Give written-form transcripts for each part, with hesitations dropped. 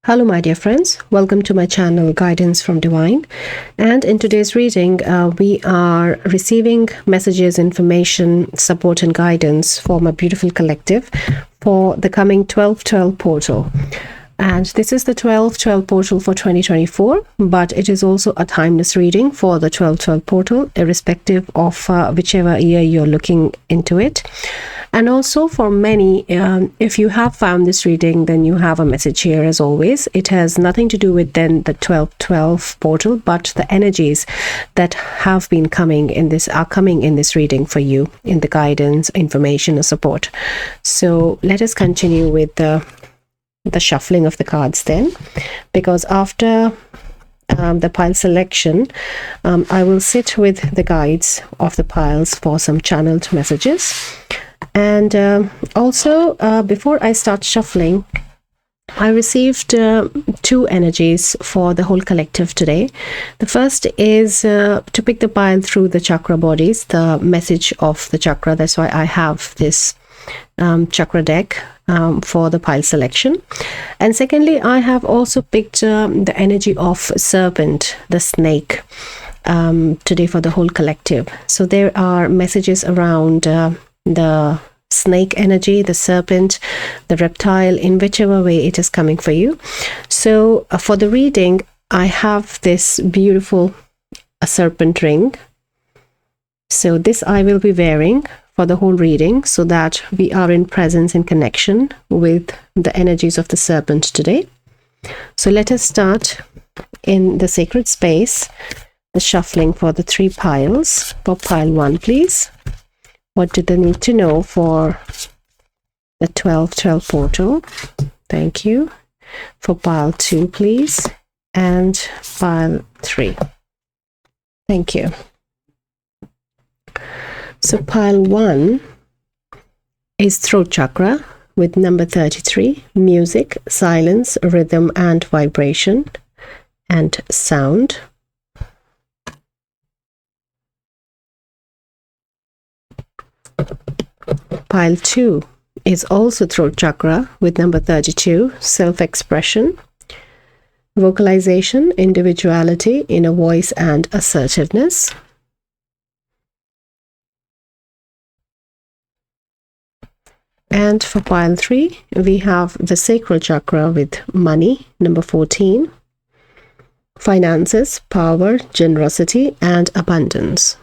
Hello my dear friends, welcome to my channel Guidance from Divine, and in today's reading we are receiving messages, information, support and guidance from a beautiful collective for the coming 12/12 portal. And this is the 12/12 portal for 2024, but it is also a timeless reading for the 12/12 portal, irrespective of whichever year you're looking into it. And also for many, if you have found this reading, then you have a message here as always. It has nothing to do with then the 12/12 portal, but the energies that have been coming in this are coming in this reading for you in the guidance, information or support. So let us continue with the shuffling of the cards then, because after the pile selection, I will sit with the guides of the piles for some channeled messages. And also before I start shuffling, I received two energies for the whole collective today. The first is to pick the pile through the chakra bodies, the message of the chakra. That's why I have this chakra deck for the pile selection. And secondly, I have also picked the energy of serpent, the snake, today for the whole collective. So there are messages around the snake energy, the serpent, the reptile, in whichever way it is coming for you. So for the reading, I have this beautiful serpent ring. So this I will be wearing for the whole reading, so that we are in presence and connection with the energies of the serpent today. So let us start in the sacred space, the shuffling for the three piles. For pile 1, please. What do they need to know for the 12/12 portal? Thank you. For pile 2, please. And pile 3. Thank you. So pile 1 is throat chakra with number 33, music, silence, rhythm and vibration and sound. Pile 2 is also throat chakra with number 32, self-expression, vocalization, individuality, inner voice and assertiveness. And for pile 3, we have the sacral chakra with money, number 14, finances, power, generosity and abundance.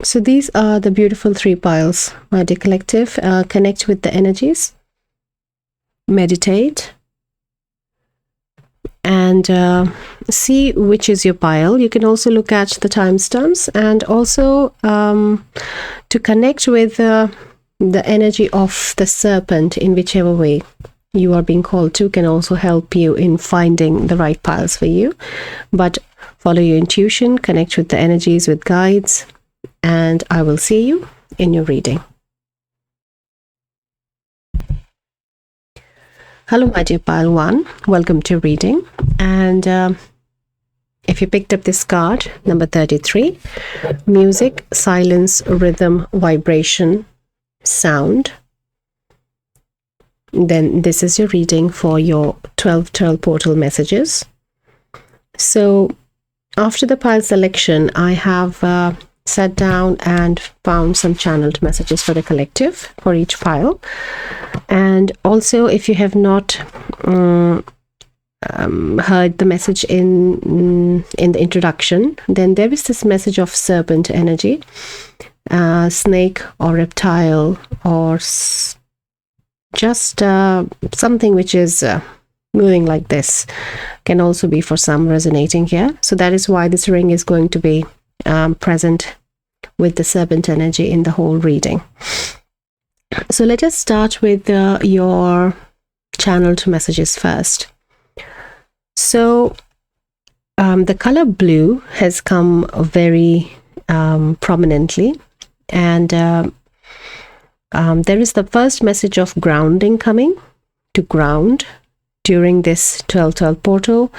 So these are the beautiful three piles, my dear collective. Connect with the energies, meditate, and see which is your pile. You can also look at the timestamps, and also to connect with the energy of the serpent in whichever way you are being called to can also help you in finding the right piles for you. But follow your intuition, connect with the energies, with guides, and I will see you in your reading. Hello my dear pile 1, welcome to reading. And if you picked up this card, number 33, music, silence, rhythm, vibration, sound, then this is your reading for your 12/12 portal messages. So after the pile selection, I have sat down and found some channeled messages for the collective for each pile. And also, if you have not heard the message in the introduction, then there is this message of serpent energy, snake or reptile, or just something which is moving like this, can also be for some resonating here. So that is why this ring is going to be present with the serpent energy in the whole reading. So let us start with your channeled messages first. So the color blue has come very prominently, and there is the first message of grounding coming, to ground during this 12/12 portal,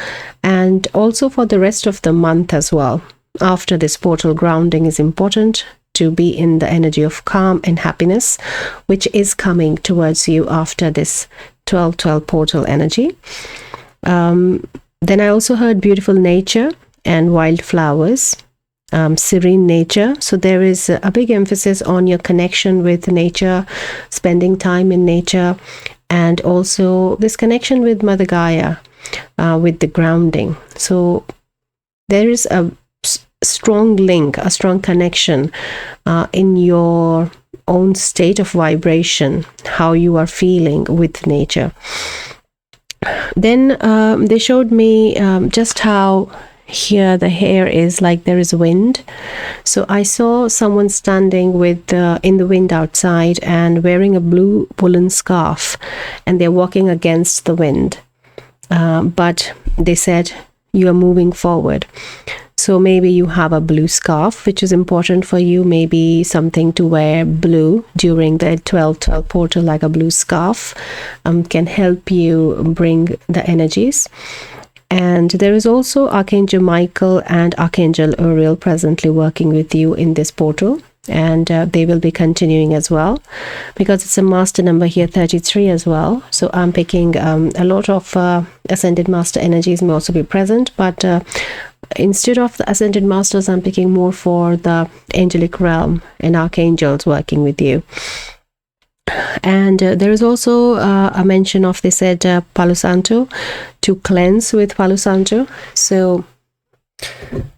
and also for the rest of the month as well. After this portal, grounding is important to be in the energy of calm and happiness, which is coming towards you after this 12-12 portal energy. Then I also heard beautiful nature and wildflowers, serene nature. So there is a big emphasis on your connection with nature, spending time in nature, and also this connection with Mother Gaia, with the grounding. So there is a strong link, a strong connection in your own state of vibration, how you are feeling with nature. Then they showed me just how here the hair is like there is wind. So I saw someone standing with in the wind outside and wearing a blue woolen scarf, and they're walking against the wind. But they said you are moving forward. So maybe you have a blue scarf, which is important for you. Maybe something to wear blue during the 12-12 portal, like a blue scarf, can help you bring the energies. And there is also Archangel Michael and Archangel Uriel presently working with you in this portal. And they will be continuing as well, because it's a master number here, 33 as well. So I'm picking a lot of ascended master energies may also be present, but instead of the ascended masters, I'm picking more for the angelic realm and archangels working with you. And there is also a mention of, they said, Palo Santo, to cleanse with Palo Santo. So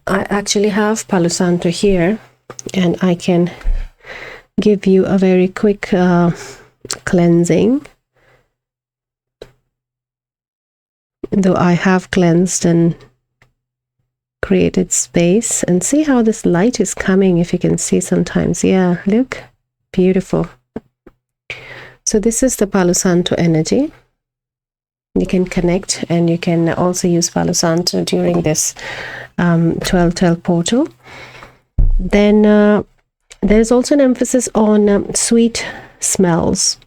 I actually have Palo Santo here, and I can give you a very quick cleansing. Though I have cleansed and created space, and see how this light is coming, if you can see sometimes. Yeah, look, beautiful. So this is the Palo Santo energy. You can connect, and you can also use Palo Santo during this 12-12 portal. Then there's also an emphasis on sweet smells.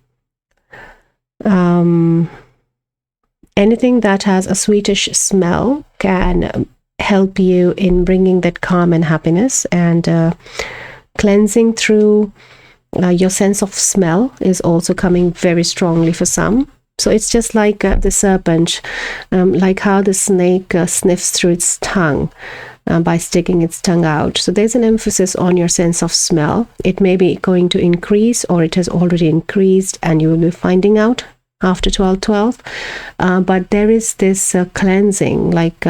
Anything that has a sweetish smell can help you in bringing that calm and happiness, and cleansing through your sense of smell is also coming very strongly for some. So it's just like the serpent, like how the snake sniffs through its tongue by sticking its tongue out. So there's an emphasis on your sense of smell. It may be going to increase, or it has already increased, and you will be finding out after 12-12. But there is this cleansing, like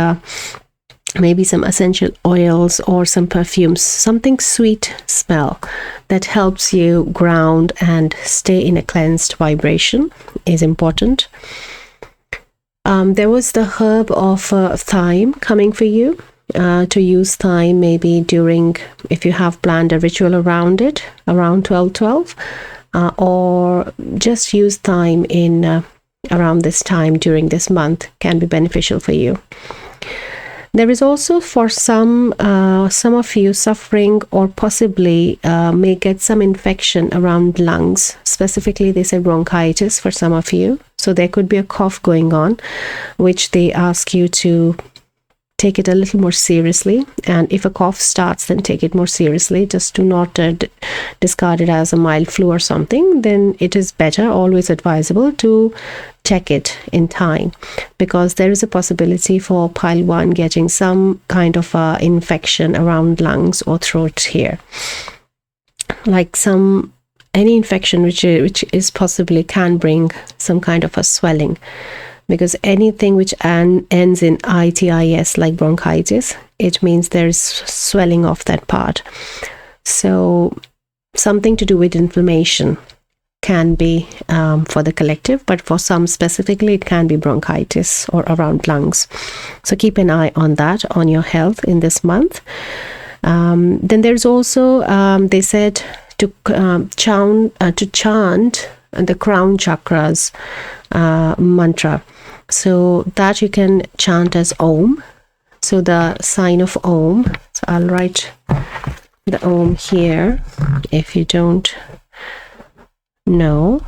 maybe some essential oils or some perfumes, something sweet smell that helps you ground and stay in a cleansed vibration is important. There was the herb of thyme coming for you, to use thyme maybe during, if you have planned a ritual around it, around 12-12, or just use thyme in around this time during this month, can be beneficial for you. There is also, for some of you suffering, or possibly may get some infection around lungs. Specifically, they say bronchitis for some of you. So there could be a cough going on, which they ask you to take it a little more seriously. And if a cough starts, then take it more seriously. Just do not discard it as a mild flu or something. Then it is better, always advisable, to check it in time, because there is a possibility for pile 1 getting some kind of infection around lungs or throat here, like any infection which is possibly can bring some kind of a swelling, because anything which ends in itis, like bronchitis, it means there is swelling of that part. So something to do with inflammation can be for the collective, but for some specifically it can be bronchitis or around lungs. So keep an eye on that, on your health in this month. Then there's also, they said to chant the crown chakras mantra. So that you can chant as Om. So the sign of Om. So I'll write the Om here if you don't know.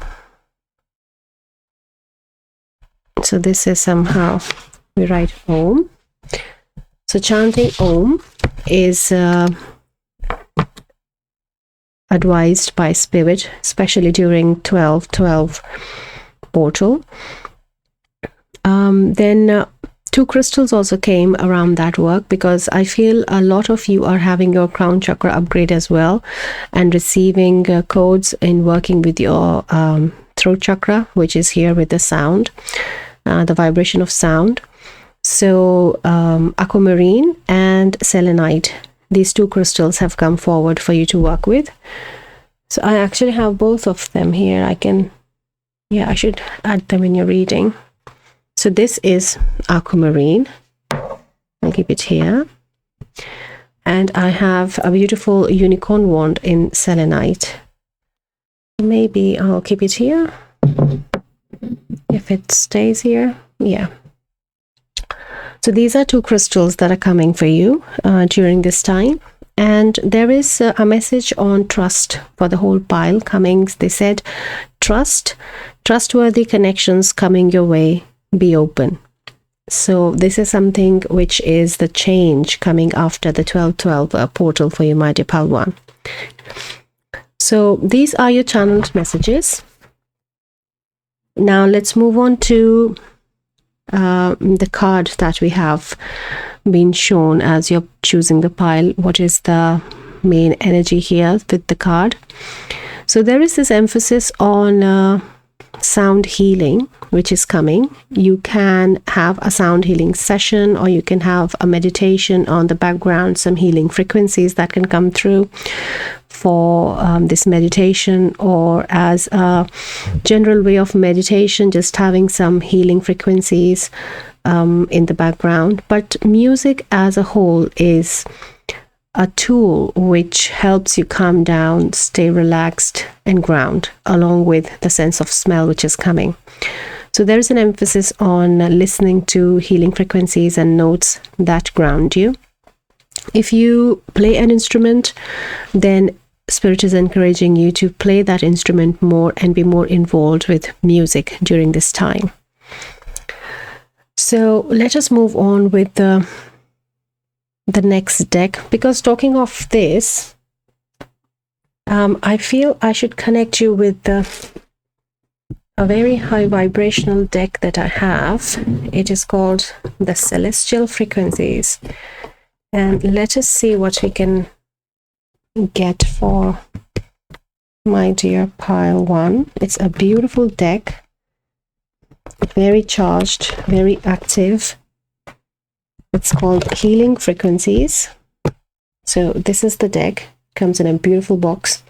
So this is somehow, we write Om. So chanting Om is advised by Spirit, especially during 12/12 portal. Then 2 crystals also came around that work, because I feel a lot of you are having your crown chakra upgrade as well, and receiving codes in working with your throat chakra, which is here with the sound, the vibration of sound. So aquamarine and selenite, these 2 crystals have come forward for you to work with. So I actually have both of them here. I should add them in your reading. So this is aquamarine. I'll keep it here. And I have a beautiful unicorn wand in selenite. Maybe I'll keep it here if it stays here. Yeah. So these are 2 crystals that are coming for you during this time. And there is a message on trust for the whole pile coming. They said, trustworthy connections coming your way, be open. So this is something which is the change coming after the 12/12 portal for you, my dear pile 1. So these are your channeled messages. Now let's move on to the card that we have been shown as you're choosing the pile. What is the main energy here with the card? So there is this emphasis on sound healing, which is coming. You can have a sound healing session, or you can have a meditation on the background, some healing frequencies that can come through for this meditation, or as a general way of meditation, just having some healing frequencies in the background. But music as a whole is a tool which helps you calm down, stay relaxed and ground, along with the sense of smell which is coming. So there is an emphasis on listening to healing frequencies and notes that ground you. If you play an instrument, then Spirit is encouraging you to play that instrument more and be more involved with music during this time. So let us move on with the next deck, because talking of this, I feel I should connect you with a very high vibrational deck that I have. It is called the Celestial Frequencies, and let us see what we can get for my dear pile 1. It's a beautiful deck, very charged, very active. It's called Healing Frequencies. So this is the deck. Comes in a beautiful box.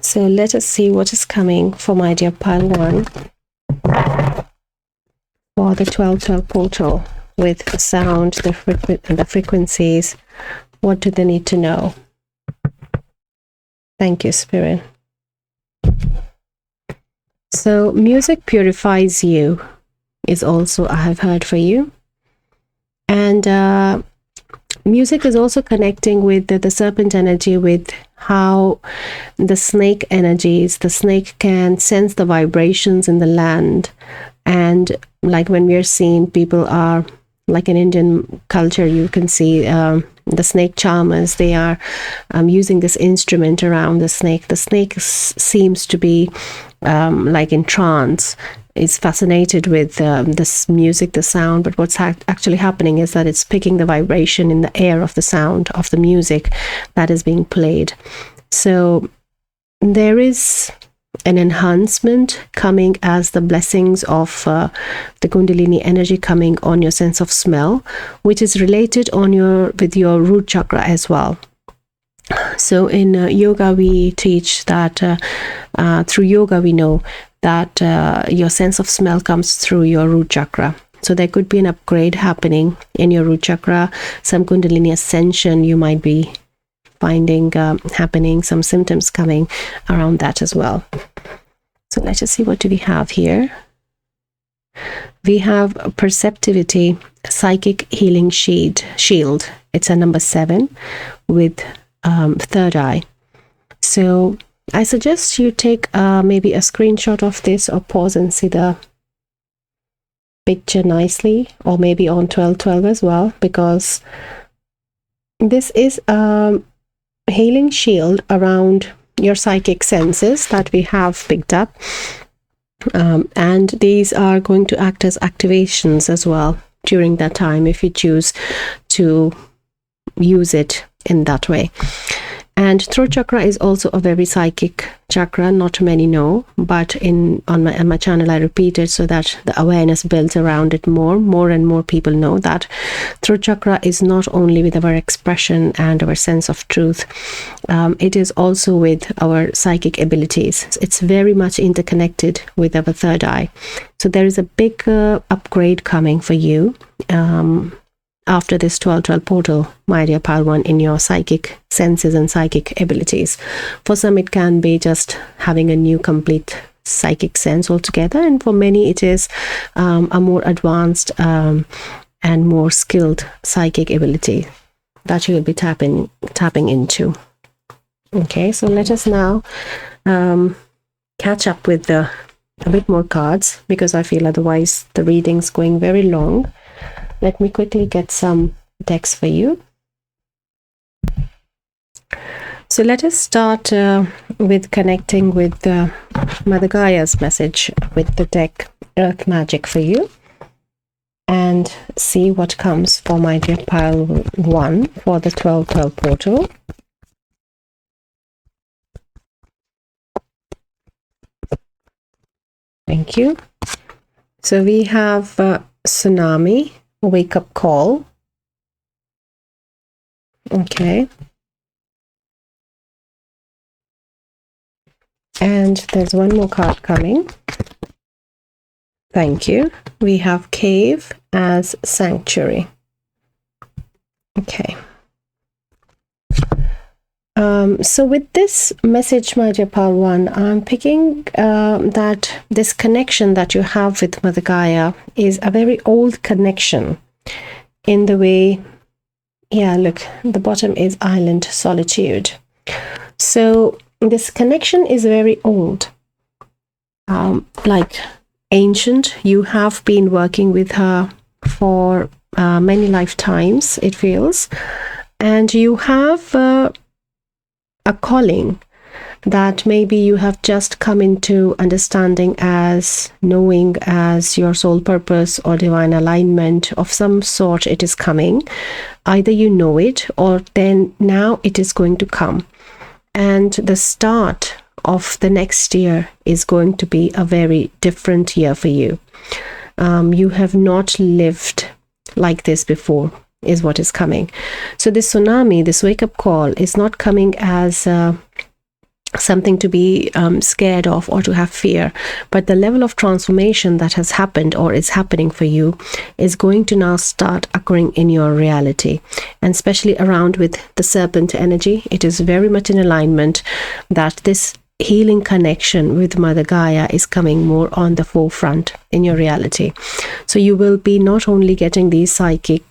So let us see what is coming for my dear pile 1 for the 12/12 portal, with the sound, the frequencies. What do they need to know? Thank you, Spirit. So music purifies you is also I have heard for you. And music is also connecting with the serpent energy, with how the snake energies, the snake can sense the vibrations in the land. And like when we are seeing people are, like in Indian culture, you can see the snake charmers, they are using this instrument around the snake. The snake seems to be like in trance, is fascinated with this music, the sound, but what's actually happening is that it's picking the vibration in the air of the sound of the music that is being played. So there is an enhancement coming as the blessings of the Kundalini energy coming on your sense of smell, which is related with your root chakra as well. So in yoga we teach that through yoga we know that your sense of smell comes through your root chakra. So there could be an upgrade happening in your root chakra, some Kundalini ascension you might be finding happening, some symptoms coming around that as well. So let's just see, what do we have here? We have perceptivity, psychic healing shield. It's a number 7 with third eye. So I suggest you take maybe a screenshot of this, or pause and see the picture nicely, or maybe on 12/12 as well, because this is a healing shield around your psychic senses that we have picked up. And these are going to act as activations as well during that time if you choose to use it in that way. And throat chakra is also a very psychic chakra. Not many know, but on my channel I repeat it so that the awareness builds around it more and more people know that throat chakra is not only with our expression and our sense of truth, it is also with our psychic abilities. It's very much interconnected with our third eye. So there is a big upgrade coming for you after this 12-12 portal, my dear Pile 1, in your psychic senses and psychic abilities. For some, it can be just having a new complete psychic sense altogether, and for many, it is a more advanced and more skilled psychic ability that you will be tapping into. Okay, so let us now catch up with a bit more cards, because I feel otherwise the reading's going very long. Let me quickly get some decks for you. So let us start with connecting with Mother Gaia's message with the deck Earth Magic for you, and see what comes for my dear Pile 1 for the 12-12 portal. Thank you. So we have Tsunami, Wake Up Call. Okay. And there's one more card coming. Thank you. We have Cave as Sanctuary. Okay. So with this message, my dear Pile 1, I'm picking that this connection that you have with Mother Gaia is a very old connection in the way, yeah, look, the bottom is Island Solitude. So this connection is very old, like ancient. You have been working with her for many lifetimes, it feels, and you have a calling that maybe you have just come into understanding as knowing as your soul purpose or divine alignment of some sort. It is coming. Either you know it, or then now it is going to come. And the start of the next year is going to be a very different year for you. You have not lived like this before, is what is coming. So this tsunami, this wake-up call, is not coming as something to be scared of or to have fear, but the level of transformation that has happened or is happening for you is going to now start occurring in your reality, and especially around with the serpent energy. It is very much in alignment that this healing connection with Mother Gaia is coming more on the forefront in your reality. So you will be not only getting these psychic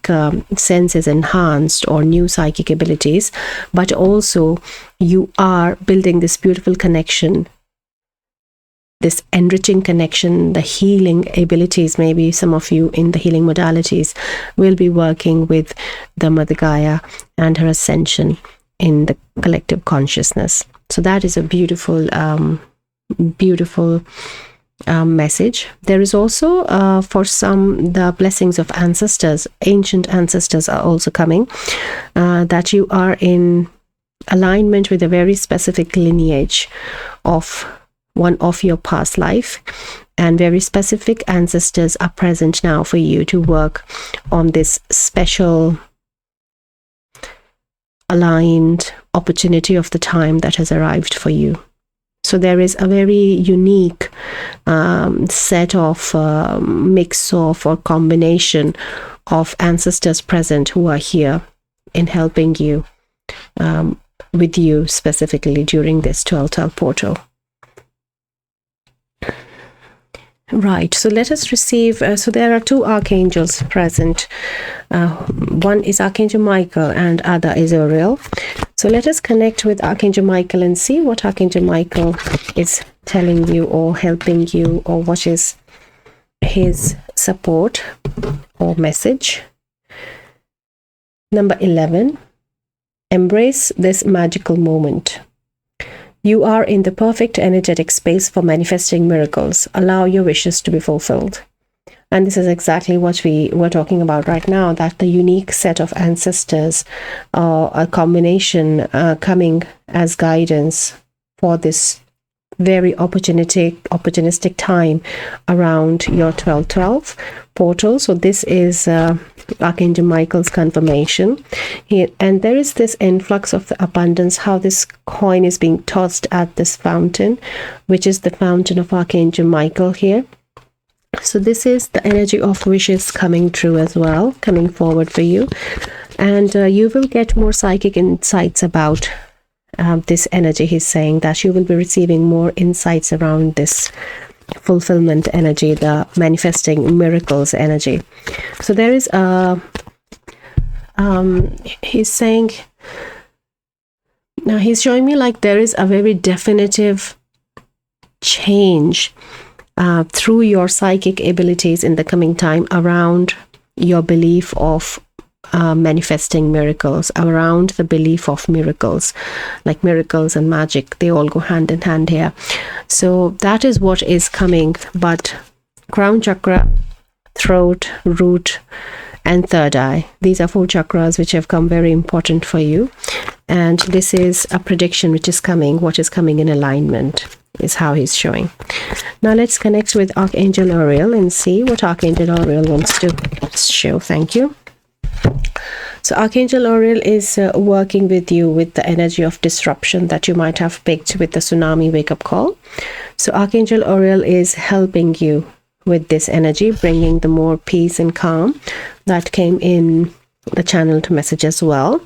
senses enhanced or new psychic abilities, but also you are building this beautiful connection, this enriching connection, the healing abilities. Maybe some of you in the healing modalities will be working with the Mother Gaia and her ascension in the collective consciousness. So that is a beautiful, beautiful message. There is also, for some, the blessings of ancestors. Ancient ancestors are also coming, that you are in alignment with a very specific lineage of one of your past life, and very specific ancestors are present now for you to work on this special aligned opportunity of the time that has arrived for you. So there is a very unique set of mix of or combination of ancestors present who are here in helping you, with you specifically during this 12-12 portal. Right, so let us receive, so there are two archangels present. One is Archangel Michael and other is Uriel. So let us connect with Archangel Michael and see what Archangel Michael is telling you or helping you, or what is his support or message. Number 11, Embrace this magical moment. You are in the perfect energetic space for manifesting miracles. Allow your wishes to be fulfilled. And this is exactly what we were talking about right now, that the unique set of ancestors, a combination coming as guidance for this very opportunistic time around your 1212 portal. So this is Archangel Michael's confirmation here, and there is this influx of the abundance, how this coin is being tossed at this fountain, which is the fountain of Archangel Michael here. So this is the energy of wishes coming true as well, coming forward for you, and you will get more psychic insights about this energy. He's saying that you will be receiving more insights around this fulfillment energy, the manifesting miracles energy. So there is a he's saying, now he's showing me like there is a very definitive change through your psychic abilities in the coming time around your belief of manifesting miracles, around the belief of miracles, like miracles and magic, they all go hand in hand here. So that is what is coming. But crown chakra, throat, root, and third eye, these are 4 chakras which have come very important for you, and this is a prediction which is coming. What is coming in alignment is how he's showing. Now let's connect with Archangel Uriel and see what Archangel Uriel wants to show. Thank you. So Archangel Uriel is working with you with the energy of disruption that you might have picked with the tsunami wake-up call. So Archangel Uriel is helping you with this energy, bringing the more peace and calm that came in the channeled message as well,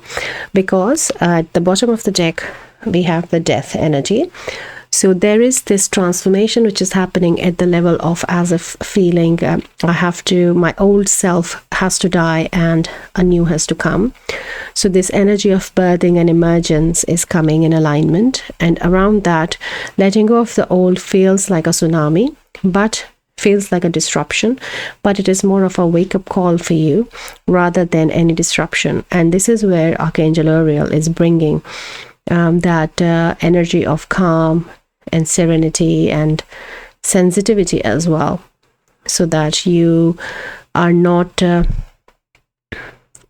because at the bottom of the deck we have the death energy. So there is this transformation which is happening at the level of as if feeling my old self has to die and a new has to come. So this energy of birthing and emergence is coming in alignment, and around that, letting go of the old feels like a tsunami, but feels like a disruption, but it is more of a wake-up call for you rather than any disruption. And this is where Archangel Uriel is bringing that energy of calm and serenity and sensitivity as well, so that you are not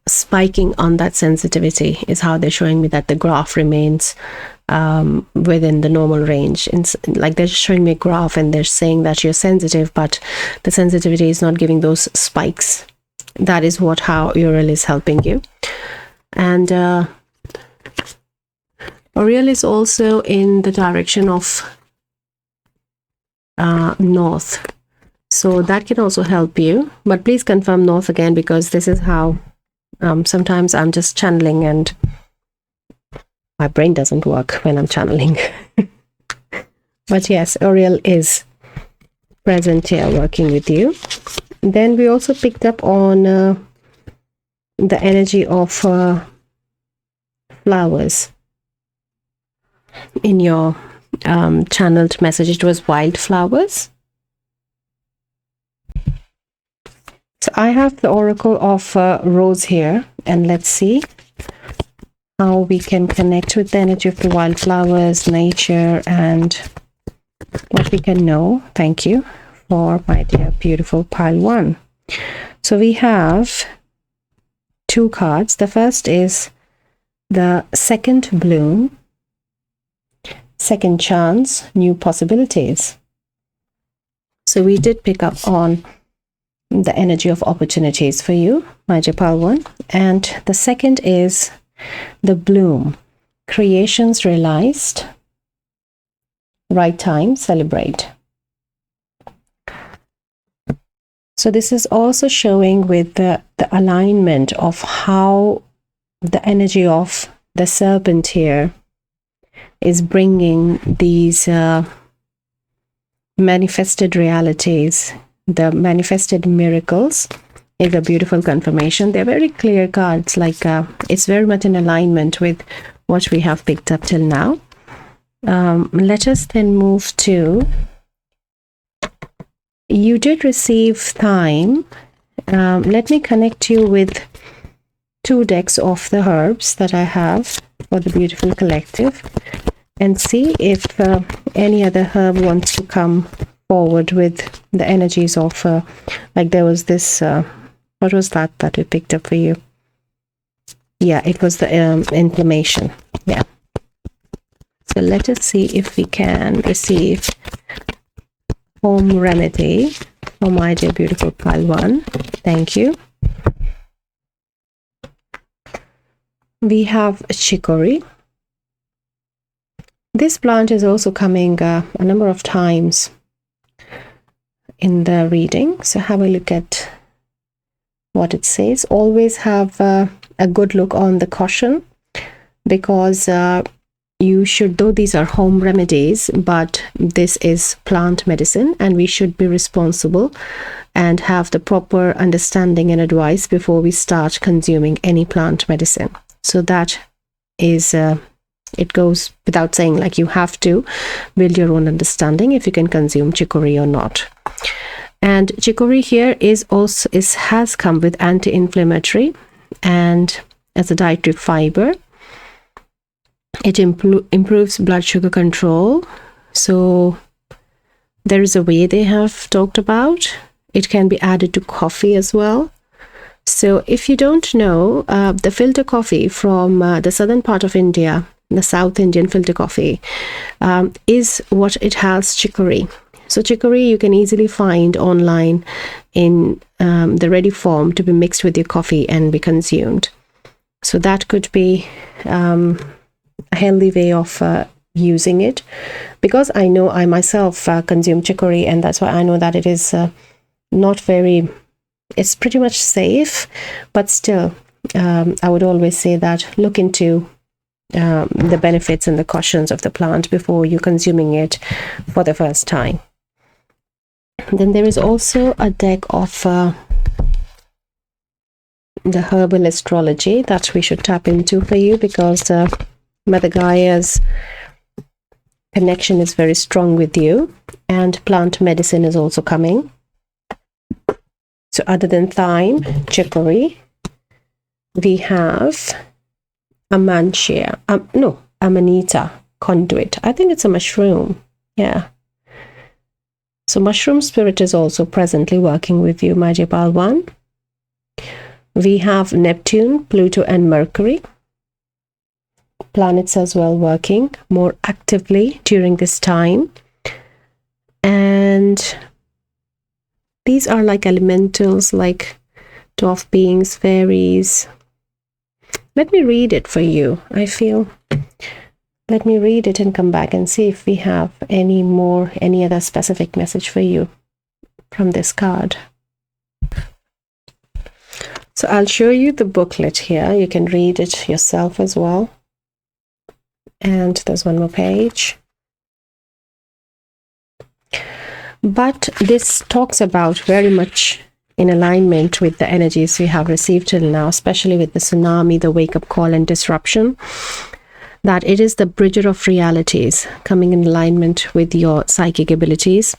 spiking on that sensitivity, is how they're showing me that the graph remains within the normal range. Like they're showing me a graph and they're saying that you're sensitive, but the sensitivity is not giving those spikes. That is how Uriel is helping you. And Uriel is also in the direction of north, so that can also help you, but please confirm north again, because this is how sometimes I'm just channeling and my brain doesn't work when I'm channeling. But yes, Uriel is present here working with you. Then we also picked up on the energy of flowers in your channeled message. It was wildflowers. So I have the oracle of rose here, and let's see how we can connect with the energy of the wildflowers, nature, and what we can know. Thank you for my dear beautiful pile 1. So we have 2 cards. The first is the second bloom, second chance, new possibilities. So we did pick up on the energy of opportunities for you, my dear pile 1. And the second is the bloom, creations realized, right time, celebrate. So this is also showing with the alignment of how the energy of the serpent here is bringing these manifested realities, the manifested miracles. Is a beautiful confirmation. They're very clear cards, like it's very much in alignment with what we have picked up till now. Let us then move to, you did receive time. Let me connect you with 2 decks of the herbs that I have for the beautiful collective, and see if any other herb wants to come forward with the energies of like there was this what was that we picked up for you? Yeah, it was the inflammation. Yeah, so let us see if we can receive home remedy for my dear beautiful pile 1. Thank you. We have chicory. This plant is also coming a number of times in the reading, so have a look at what it says. Always have a good look on the caution, because you should, though these are home remedies, but this is plant medicine, and we should be responsible and have the proper understanding and advice before we start consuming any plant medicine. So that is it goes without saying, like, you have to build your own understanding if you can consume chicory or not. And chicory here has come with anti-inflammatory and as a dietary fiber. It improves blood sugar control. So there is a way they have talked about. It can be added to coffee as well. So if you don't know, the filter coffee from the southern part of India, the South Indian filter coffee, is what it has chicory. So chicory you can easily find online in the ready form to be mixed with your coffee and be consumed. So that could be a healthy way of using it, because I know I myself consume chicory, and that's why I know that it is not very, it's pretty much safe, but still I would always say that look into the benefits and the cautions of the plant before you consuming it for the first time. Then there is also a deck of the herbal astrology that we should tap into for you, because Mother Gaia's connection is very strong with you, and plant medicine is also coming. So other than thyme, chicory, we have Amanita conduit. I think it's a mushroom. Yeah. So mushroom spirit is also presently working with you, my dear pile 1. We have Neptune, Pluto and Mercury. Planets as well working more actively during this time. And these are like elementals, like dwarf beings, fairies. Let me read it for you. Let me read it and come back and see if we have any other specific message for you from this card. So I'll show you the booklet here. You can read it yourself as well. And there's one more page. But this talks about very much in alignment with the energies we have received till now, especially with the tsunami, the wake-up call and disruption, that it is the bridger of realities coming in alignment with your psychic abilities.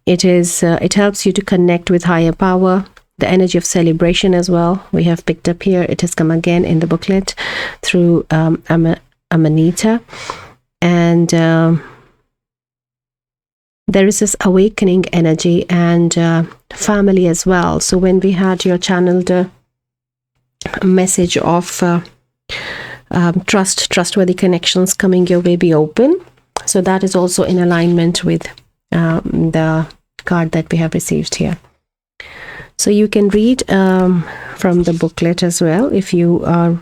It helps you to connect with higher power, the energy of celebration as well. We have picked up here, it has come again in the booklet through Amanita. And there is this awakening energy and family as well. So when we had your channeled message of trustworthy connections coming your way, be open. So that is also in alignment with the card that we have received here. So you can read from the booklet as well if you are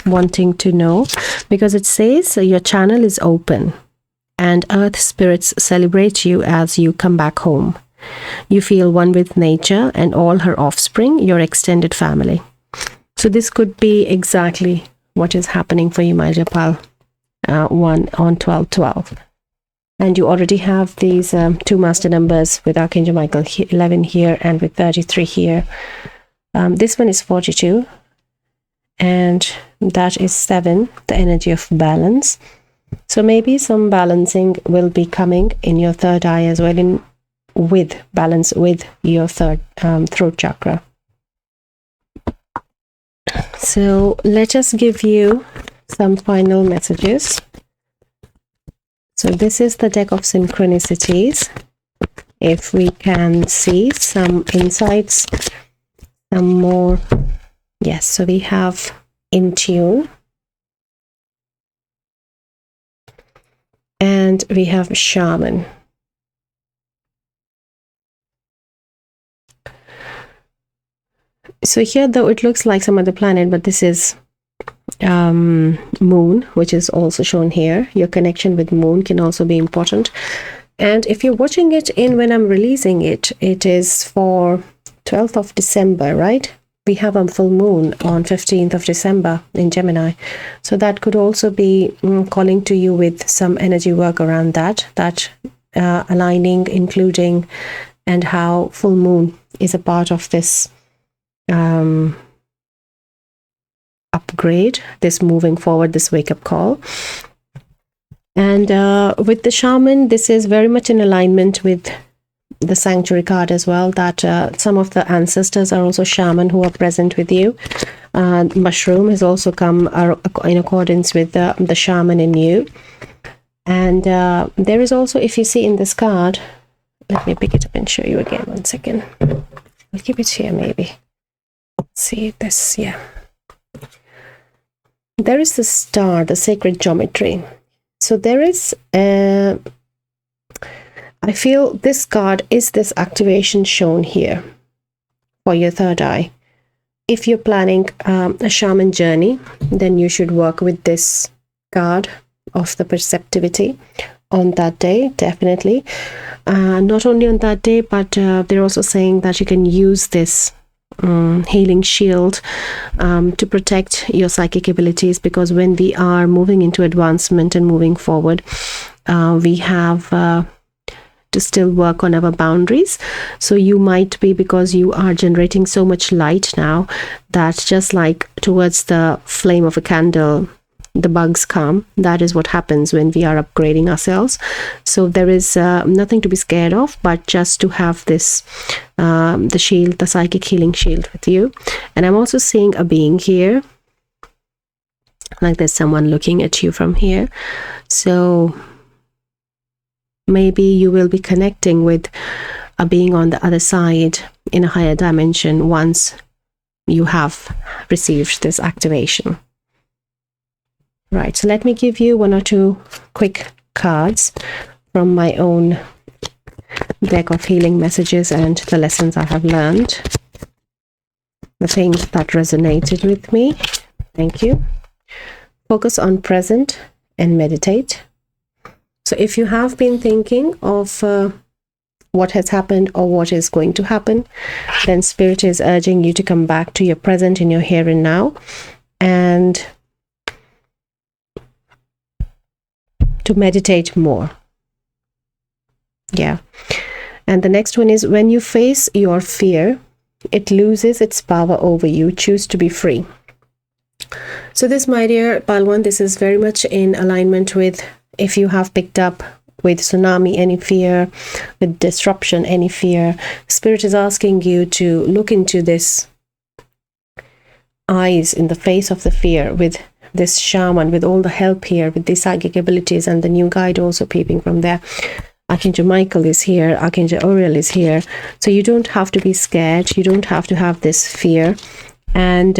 wanting to know, because it says your channel is open and earth spirits celebrate you as you come back home. You feel one with nature and all her offspring, your extended family. So this could be exactly what is happening for you, my dear pal 1 on 12/12. And you already have these 2 master numbers with Archangel Michael 11 here and with 33 here. This one is 42 and that is 7, the energy of balance. So maybe some balancing will be coming in your third eye as well, with balance with your throat chakra. So let us give you some final messages. So this is the deck of synchronicities. If we can see some insights, some more. Yes, so we have in tune. And we have shaman. So here, though, it looks like some other planet, but this is moon, which is also shown here. Your connection with moon can also be important. And if you're watching it in when I'm releasing it, it is for 12th of December, right? We have a full moon on 15th of December in Gemini. So that could also be calling to you with some energy work around that aligning, including, and how full moon is a part of this upgrade, this moving forward, this wake-up call. And with the shaman, this is very much in alignment with the sanctuary card as well, that some of the ancestors are also shaman who are present with you. Mushroom has also come in accordance with the shaman in you. And there is also, if you see in this card, let me pick it up and show you again, 1 second. I'll keep it here maybe. See this, yeah. There is the star, the sacred geometry. So there is, I feel this card is this activation shown here for your third eye. If you're planning a shaman journey, then you should work with this card of the perceptivity on that day, definitely. Not only on that day, but they're also saying that you can use this healing shield to protect your psychic abilities, because when we are moving into advancement and moving forward, we have to still work on our boundaries. So you might be, because you are generating so much light now, that just like towards the flame of a candle, the bugs come. That is what happens when we are upgrading ourselves. So there is nothing to be scared of, but just to have this the shield, the psychic healing shield with you. And I'm also seeing a being here, like there's someone looking at you from here. So maybe you will be connecting with a being on the other side in a higher dimension once you have received this activation. Right, so let me give you 1 or 2 quick cards from my own deck of healing messages and the lessons I have learned, the things that resonated with me. Thank you. Focus on present and meditate. So if you have been thinking of what has happened or what is going to happen, then Spirit is urging you to come back to your present in your here and now, and to meditate more. Yeah. And the next one is, when you face your fear, it loses its power over you. Choose to be free. So this, my dear Palwan, this is very much in alignment with, if you have picked up with tsunami any fear, with disruption any fear, Spirit is asking you to look into this eyes in the face of the fear with this shaman, with all the help here, with the psychic abilities and the new guide also peeping from there. Archangel Michael is here, Archangel Uriel is here. So you don't have to be scared, you don't have to have this fear. And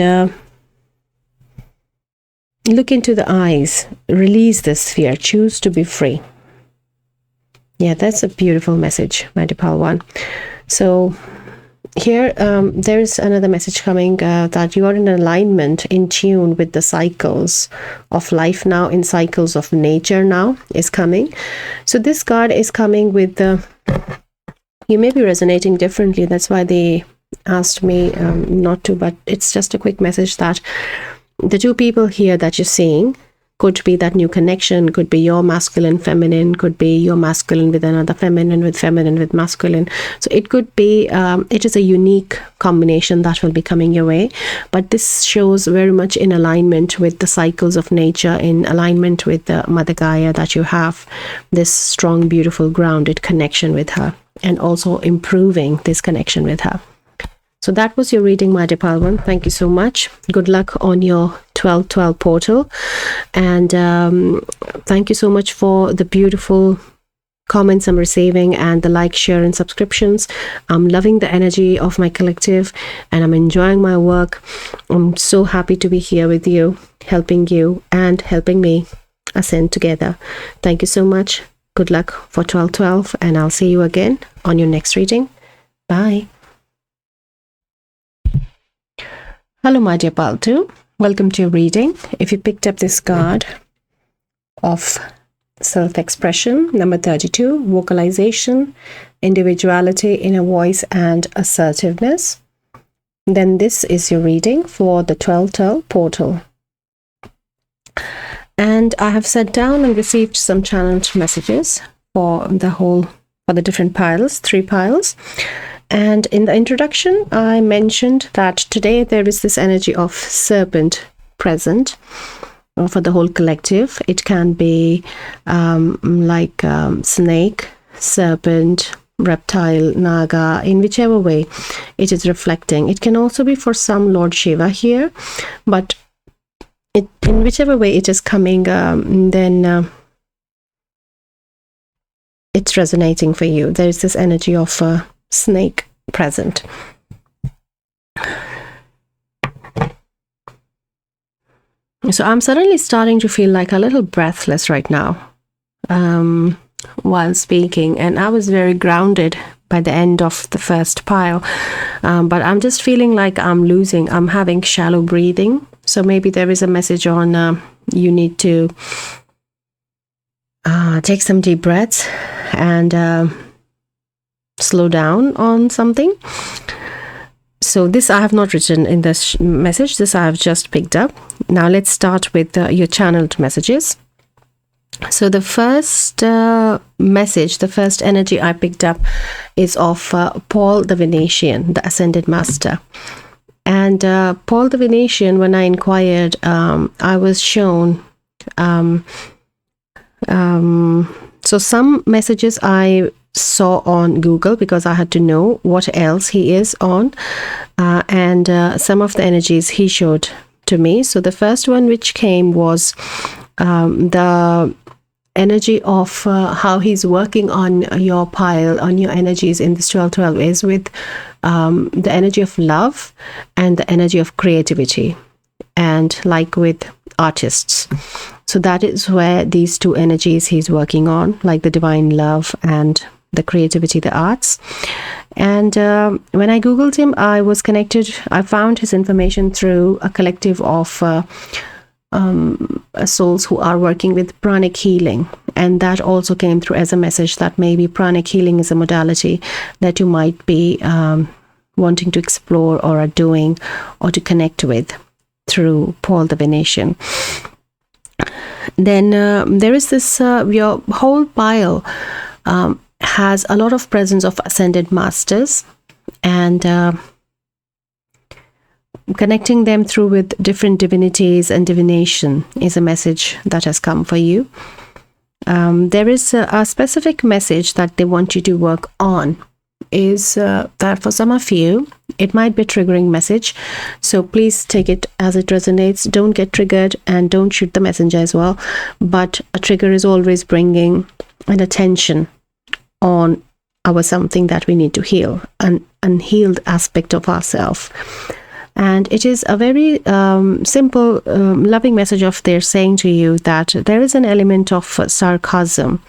look into the eyes, release this fear, choose to be free. Yeah, that's a beautiful message, my dear Palwan. So here, there's another message coming that you are in alignment, in tune with the cycles of life now, in cycles of nature now is coming. So this card is coming with you may be resonating differently. That's why they asked me not to, but it's just a quick message that the 2 people here that you're seeing could be that new connection, could be your masculine, feminine, could be your masculine with another feminine with masculine. So it could be, it is a unique combination that will be coming your way. But this shows very much in alignment with the cycles of nature, in alignment with the Mother Gaia, that you have this strong, beautiful, grounded connection with her, and also improving this connection with her. So that was your reading, my dear Palvan. Thank you so much. Good luck on your 12/12 portal. And thank you so much for the beautiful comments I'm receiving and the like, share, and subscriptions. I'm loving the energy of my collective and I'm enjoying my work. I'm so happy to be here with you, helping you and helping me ascend together. Thank you so much. Good luck for 12/12 and I'll see you again on your next reading. Bye. Hello, my dear Paltu. Welcome to your reading. If you picked up this card of self-expression, number 32, vocalization, individuality, inner voice, and assertiveness, then this is your reading for the 12/12 portal. And I have sat down and received some channeled messages for the different piles, 3 piles. And in the introduction, I mentioned that today there is this energy of serpent present for the whole collective. It can be like snake, serpent, reptile, naga, in whichever way it is reflecting. It can also be for some Lord Shiva here, but in whichever way it is coming, then it's resonating for you. There is this energy of snake present. So I'm suddenly starting to feel like a little breathless right now while speaking, and I was very grounded by the end of the first pile, but I'm just feeling like I'm having shallow breathing. So maybe there is a message on you need to take some deep breaths and slow down on something. So this I have not written in this message. This I have just picked up. Now let's start with your channeled messages. So the first message, the first energy I picked up is of Paul the Venetian, the Ascended Master. And Paul the Venetian, when I inquired, I was shown so some messages I saw on Google because I had to know what else he is on, and some of the energies he showed to me. So the first one which came was the energy of how he's working on your pile, on your energies in this 12/12 is with the energy of love and the energy of creativity, and like with artists. So that is where these 2 energies he's working on, like the divine love and the creativity, the arts. And when I Googled him, I was connected. I found his information through a collective of souls who are working with pranic healing. And that also came through as a message that maybe pranic healing is a modality that you might be wanting to explore or are doing or to connect with through Paul the Venetian. Then there is this, your whole pile has a lot of presence of ascended masters, and connecting them through with different divinities and divination is a message that has come for you. There is a specific message that they want you to work on, is that for some of you it might be a triggering message, so please take it as it resonates. Don't get triggered and don't shoot the messenger as well, but a trigger is always bringing an attention on our something that we need to heal, an unhealed aspect of ourselves. And it is a very simple, loving message of they're saying to you that there is an element of sarcasm.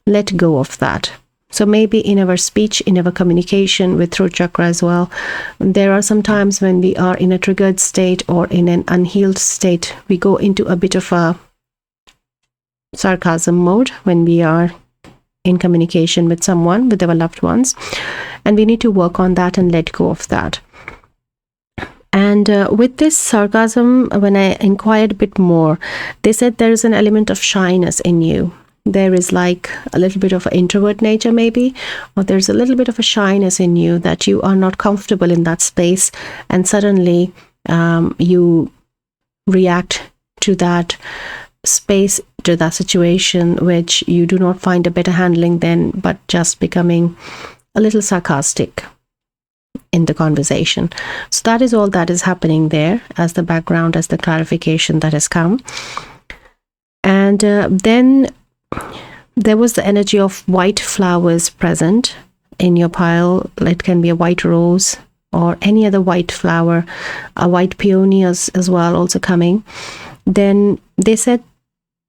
Let go of that. So maybe in our speech, in our communication with throat chakra as well, there are some times when we are in a triggered state or in an unhealed state, we go into a bit of a sarcasm mode when we are in communication with someone, with our loved ones, and we need to work on that and let go of that. And with this sarcasm, when I inquired a bit more, they said there is an element of shyness in you. There is like a little bit of an introvert nature maybe, or there's a little bit of a shyness in you that you are not comfortable in that space, and suddenly you react to that space, to that situation, which you do not find a better handling than but just becoming a little sarcastic in the conversation. So that is all that is happening there as the background, as the clarification that has come. And then there was the energy of white flowers present in your pile. It can be a white rose or any other white flower, a white peony as well also coming. Then they said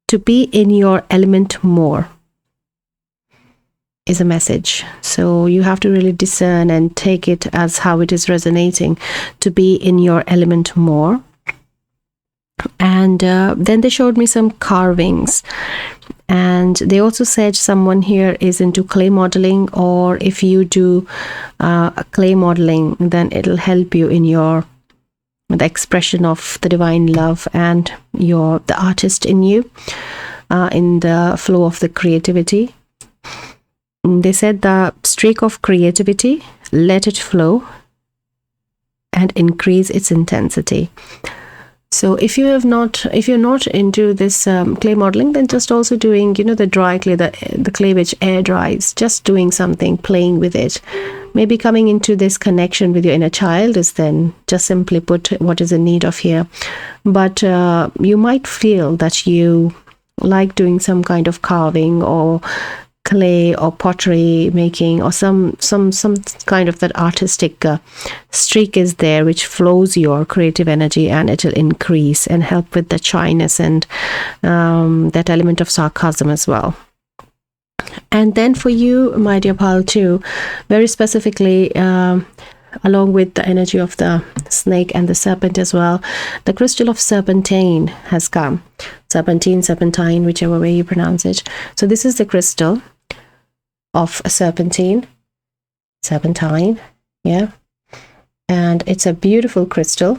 to be in your element more is a message. So you have to really discern and take it as how it is resonating, to be in your element more. And then they showed me some carvings, and they also said someone here is into clay modeling, or if you do clay modeling, then it'll help you in the expression of the divine love and the artist in you, in the flow of the creativity. They said the streak of creativity, let it flow and increase its intensity. So if you're not into this clay modeling, then just also doing, the dry clay, the clay which air dries, just doing something, playing with it. Maybe coming into this connection with your inner child is then just simply put what is in need of here. But you might feel that you like doing some kind of carving or clay or pottery making, or some kind of that artistic streak is there which flows your creative energy, and it'll increase and help with the shyness and that element of sarcasm as well. And then for you, my dear pal, too, very specifically, along with the energy of the snake and the serpent as well, the crystal of serpentine has come. Serpentine, whichever way you pronounce it. So this is the crystal of a serpentine, yeah. And it's a beautiful crystal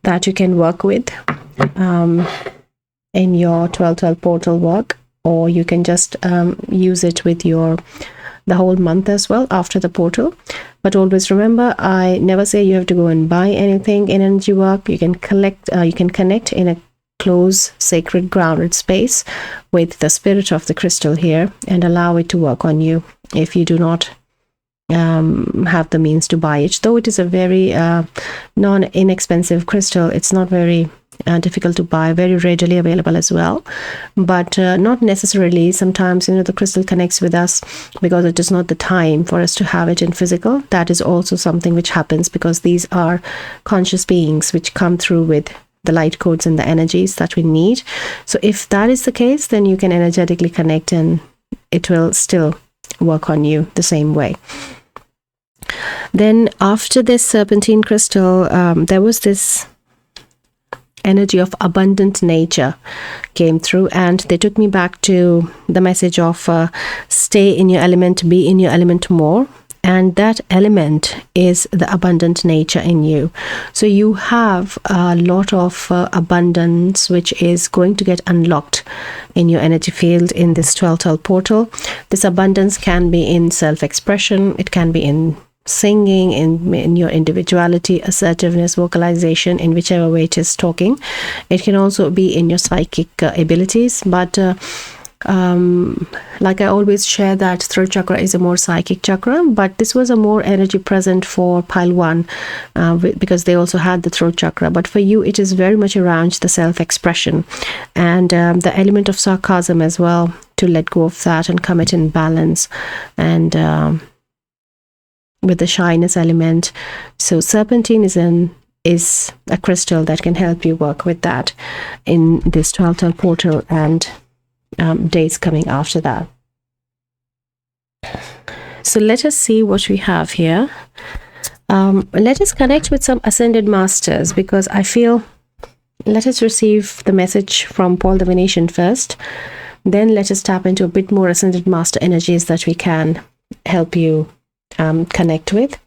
that you can work with in your 12/12 portal work, or you can just use it with the whole month as well after the portal. But always remember, I never say you have to go and buy anything in energy work. You can connect in a close, sacred, grounded space with the spirit of the crystal here, and allow it to work on you if you do not have the means to buy it. Though it is a very non-inexpensive crystal, it's not very difficult to buy, very readily available as well. But not necessarily, sometimes the crystal connects with us because it is not the time for us to have it in physical. That is also something which happens because these are conscious beings which come through with the light codes and the energies that we need. So if that is the case, then you can energetically connect and it will still work on you the same way. Then after this serpentine crystal, there was this energy of abundant nature came through, and they took me back to the message of stay in your element, be in your element more. And that element is the abundant nature in you. So you have a lot of abundance which is going to get unlocked in your energy field in this 12/12 portal. This abundance can be in self-expression, it can be in singing, in your individuality, assertiveness, vocalization, in whichever way it is talking. It can also be in your psychic abilities, but like I always share that throat chakra is a more psychic chakra, but this was a more energy present for pile 1 because they also had the throat chakra. But for you, it is very much around the self-expression and the element of sarcasm as well, to let go of that and come it in balance, and with the shyness element. So serpentine is a crystal that can help you work with that in this 12/12 portal and days coming after that. So let us see what we have here. Let us connect with some ascended masters, because I feel, let us receive the message from Paul the Venetian first, then let us tap into a bit more ascended master energies that we can help you connect with.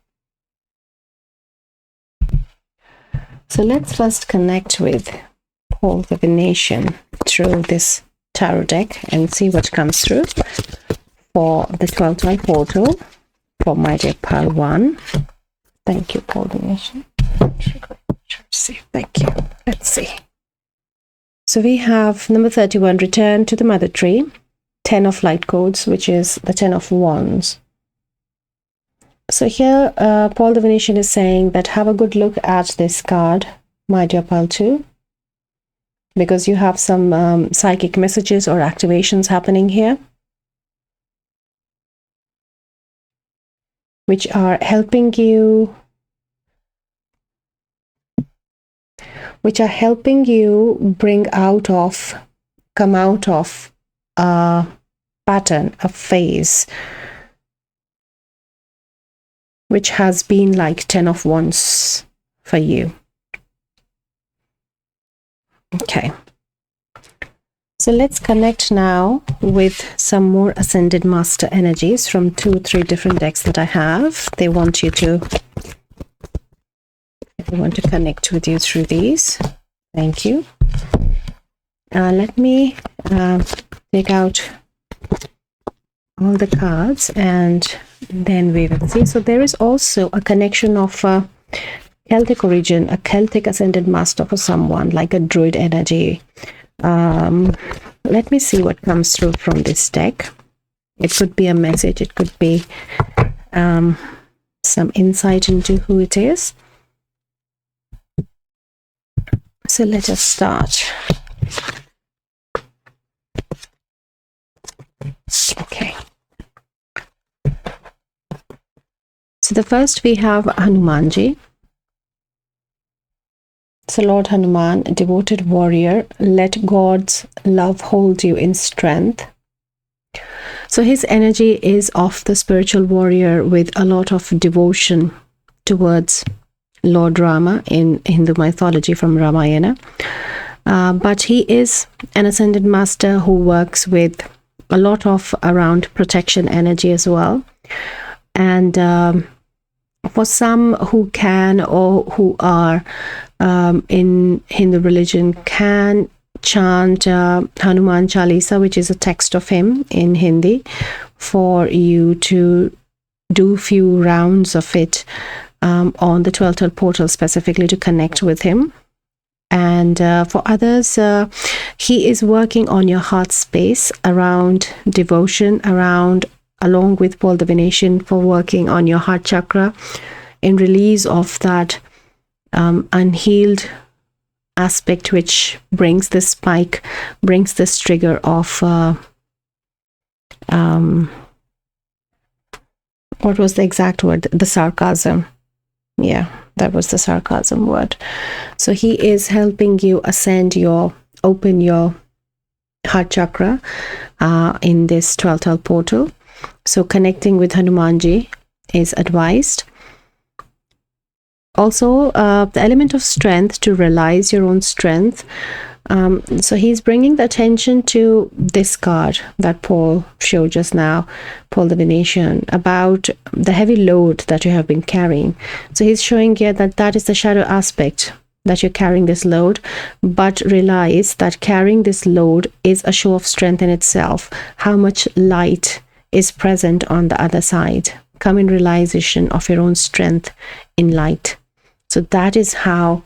So let's first connect with Paul the Venetian through this tarot deck and see what comes through for the 12/12 portal for my dear pile 1. Thank you, Paul the Venetian. Thank you. Let's see. So we have number 31, return to the mother tree, 10 of light codes, which is the 10 of wands. So here, Paul the Venetian is saying that have a good look at this card, my dear Paltu, because you have some psychic messages or activations happening here, which are helping you come out of a pattern, a phase, which has been like 10 of Wands for you. Okay. So let's connect now with some more Ascended Master energies from 2-3 different decks that I have. They want to connect with you through these. Thank you. Let me take out all the cards and then we will see. So there is also a connection of Celtic origin, a Celtic Ascended Master for someone, like a Druid energy. Let me see what comes through from this deck. It could be a message, it could be some insight into who it is. So let us start. Okay. So the first we have Hanumanji. So Lord Hanuman, a devoted warrior, let God's love hold you in strength. So his energy is of the spiritual warrior with a lot of devotion towards Lord Rama in Hindu mythology from Ramayana. But he is an Ascended Master who works with a lot of around protection energy as well. And for some who can or who are in Hindu religion can chant Hanuman Chalisa, which is a text of him in Hindi, for you to do few rounds of it on the 12th portal specifically to connect with him. And for others, he is working on your heart space around devotion, along with Paul the Venetian, for working on your heart chakra in release of that unhealed aspect, which brings this spike, brings this trigger of what was the exact word? The sarcasm. Yeah, that was the sarcasm word. So he is helping you open your heart chakra in this 12th portal. So connecting with Hanumanji is advised. Also, the element of strength, to realize your own strength. So he's bringing the attention to this card that Paul showed just now, Paul the Venetian, about the heavy load that you have been carrying. So he's showing here that is the shadow aspect, that you're carrying this load, but realize that carrying this load is a show of strength in itself. How much light is present on the other side. Come in realization of your own strength in light. So that is how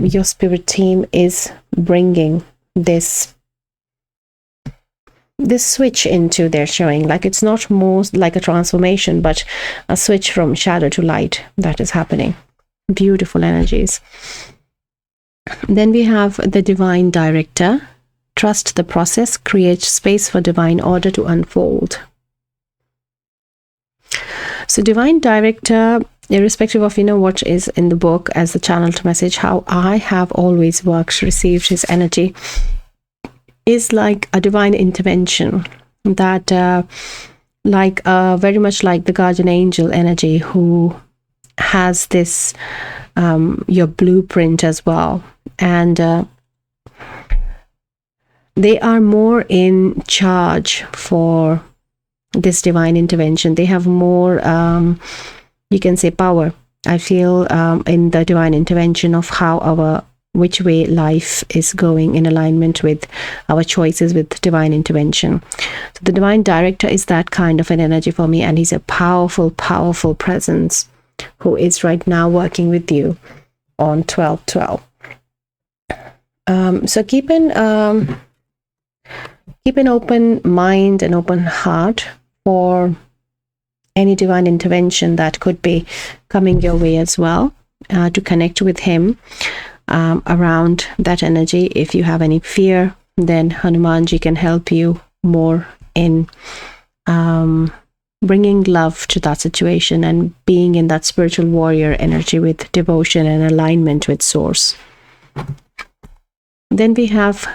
your spirit team is bringing this switch into their showing. Like, it's not more like a transformation, but a switch from shadow to light that is happening. Beautiful energies. Then we have the Divine Director. Trust the process, create space for divine order to unfold. So Divine Director, irrespective of what is in the book as the channeled message, how I have always received his energy, is like a divine intervention, that very much like the guardian angel energy, who has this your blueprint as well, and they are more in charge for this divine intervention. They have more you can say power, I feel, in the divine intervention of which way life is going in alignment with our choices with divine intervention. So the Divine Director is that kind of an energy for me, and he's a powerful, powerful presence who is right now working with you on 12/12. So keep an open mind and open heart for any divine intervention that could be coming your way as well, to connect with him around that energy. If you have any fear, then Hanumanji can help you more in bringing love to that situation and being in that spiritual warrior energy with devotion and alignment with source. Then we have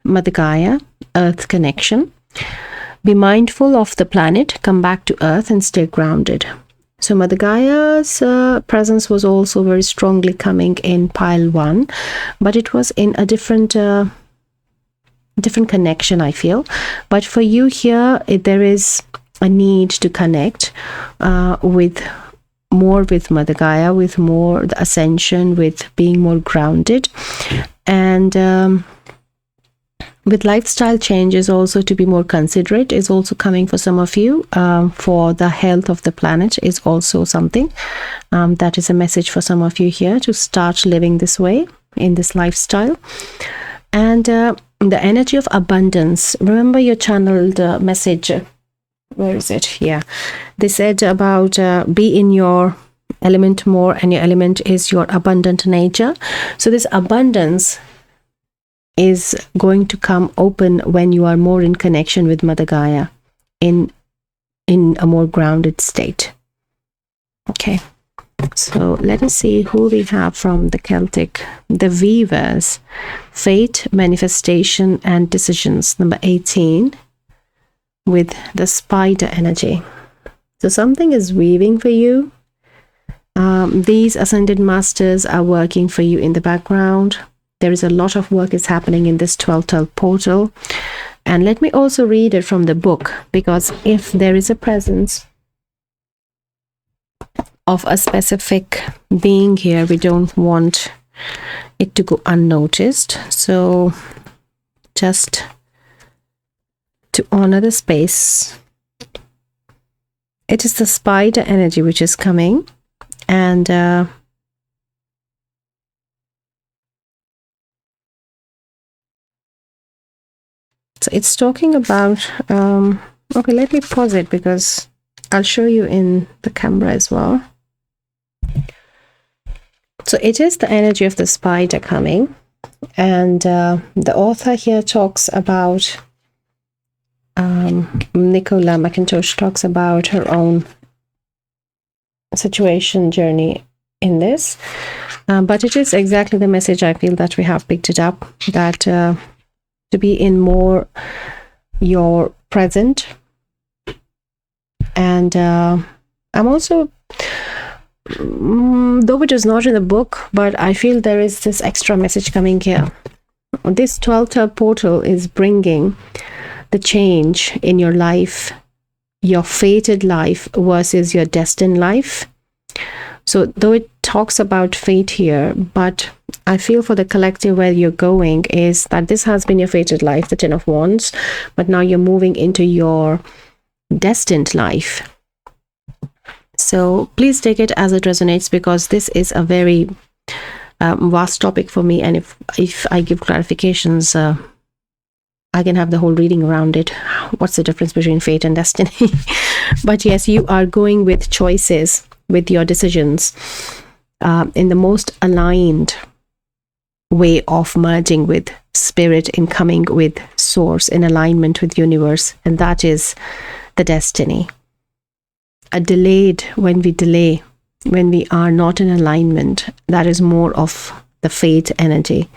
Mother Gaia, earth connection. Be mindful of the planet, come back to earth and stay grounded. So Mother Gaia's presence was also very strongly coming in pile 1, but it was in a different connection, I feel. But for you here, there is a need to connect with Mother Gaia, with more the ascension, with being more grounded, and with lifestyle changes also to be more considerate is also coming for some of you. For the health of the planet is also something that is a message for some of you here to start living this way in this lifestyle. And the energy of abundance, remember your channeled message, where is it? Yeah, they said about be in your element more, and your element is your abundant nature. So this abundance is going to come open when you are more in connection with Mother Gaia, in a more grounded state. Okay, so let us see who we have from the Celtic. The Weavers, fate, manifestation and decisions, number 18, with the spider energy. So something is weaving for you. These ascended masters are working for you in the background. There is a lot of work is happening in this 1212 portal. And let me also read it from the book, because if there is a presence of a specific being here, we don't want it to go unnoticed. So just to honor the space, it is the spider energy which is coming, and so it's talking about okay, let me pause it because I'll show you in the camera as well. So it is the energy of the spider coming, and the author here talks about Nicola McIntosh talks about her own situation journey in this, but it is exactly the message I feel that we have picked it up, that to be in more your present. And I'm also, though it is not in the book, but I feel there is this extra message coming here. This 12th portal is bringing the change in your life, your fated life versus your destined life. So though it talks about fate here, but I feel for the collective where you're going is that this has been your fated life, the 10 of Wands, but now you're moving into your destined life. So please take it as it resonates, because this is a very vast topic for me, and if I give clarifications, I can have the whole reading around it. What's the difference between fate and destiny? But yes, you are going with choices, with your decisions, in the most aligned way of merging with spirit, in coming with source, in alignment with universe, and that is the destiny. A delayed, when we delay, when we are not in alignment, that is more of the fate energy.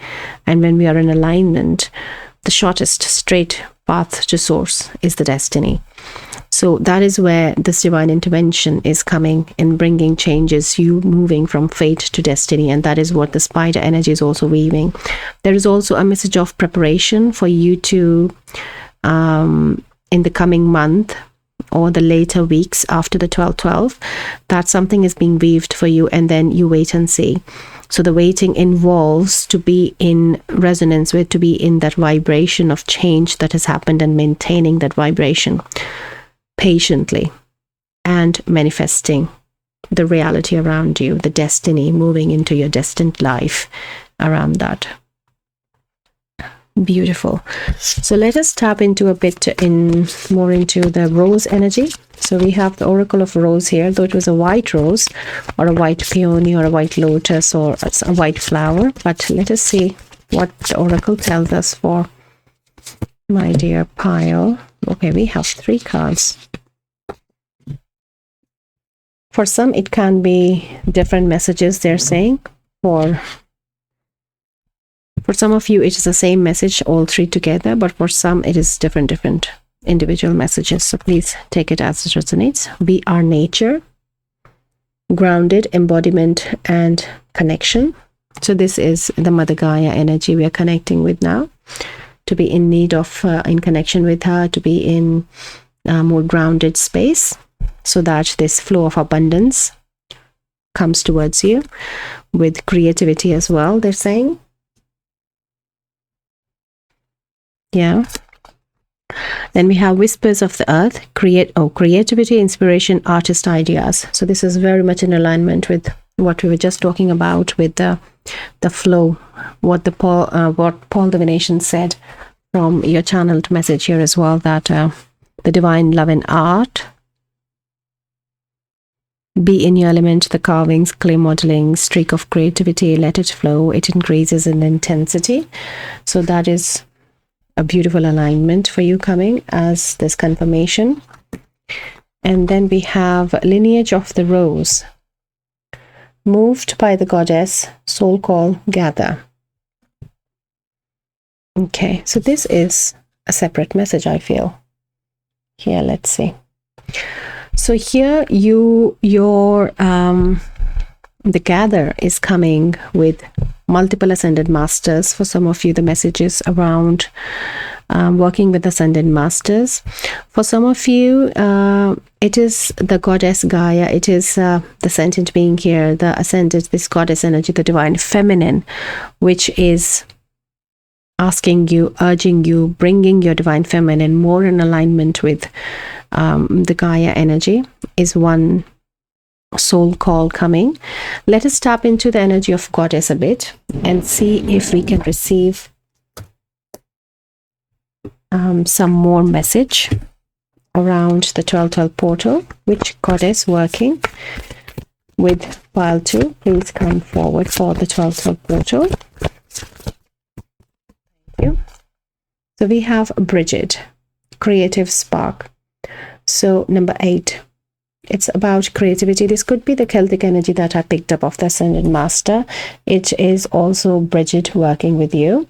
And when we are in alignment, the shortest straight path to source is the destiny. So that is where this divine intervention is coming in, bringing changes, you moving from fate to destiny. And that is what the spider energy is also weaving. There is also a message of preparation for you to, in the coming month or the later weeks after the 12/12, that something is being weaved for you, and then you wait and see. So the waiting involves to be in resonance with, to be in that vibration of change that has happened, and maintaining that vibration patiently and manifesting the reality around you, the destiny, moving into your destined life around that. Beautiful. So let us tap into a bit more into the rose energy. So we have the oracle of rose here, though it was a white rose or a white peony or a white lotus or a white flower. But let us see what the oracle tells us for my dear pile. Okay, we have 3 cards. For some, it can be different messages they're saying. For some of you, it is the same message, all 3 together, but for some, it is different individual messages. So please take it as it resonates. We are nature, grounded, embodiment, and connection. So this is the Mother Gaia energy we are connecting with now. To be in need of, in connection with her, to be in a more grounded space, so that this flow of abundance comes towards you with creativity as well, they're saying. Yeah. Then we have whispers of the earth, creativity, inspiration, artist ideas. So this is very much in alignment with what we were just talking about with the flow, what Paul Divination said from your channeled message here as well, that the divine love and art, be in your element, the carvings, clay modeling, streak of creativity, let it flow, it increases in intensity. So that is a beautiful alignment for you coming as this confirmation. And then we have lineage of the rose, moved by the goddess, soul call, gather. Okay, so this is a separate message, I feel. Here, let's see. So here the gather is coming with multiple ascended masters. For some of you, the message is around working with ascended masters. For some of you, it is the goddess Gaia. It is the sentient being here, the ascended, this goddess energy, the divine feminine, which is asking you, urging you, bringing your divine feminine more in alignment with the Gaia energy, is one soul call coming. Let us tap into the energy of goddess a bit and see if we can receive some more message around the 1212 portal. Which goddess working with pile 2? Please come forward for the 1212 portal. Thank you. So we have Bridget, creative spark. So number 8. It's about creativity. This could be the Celtic energy that I picked up of the Ascended Master. It is also Bridget working with you.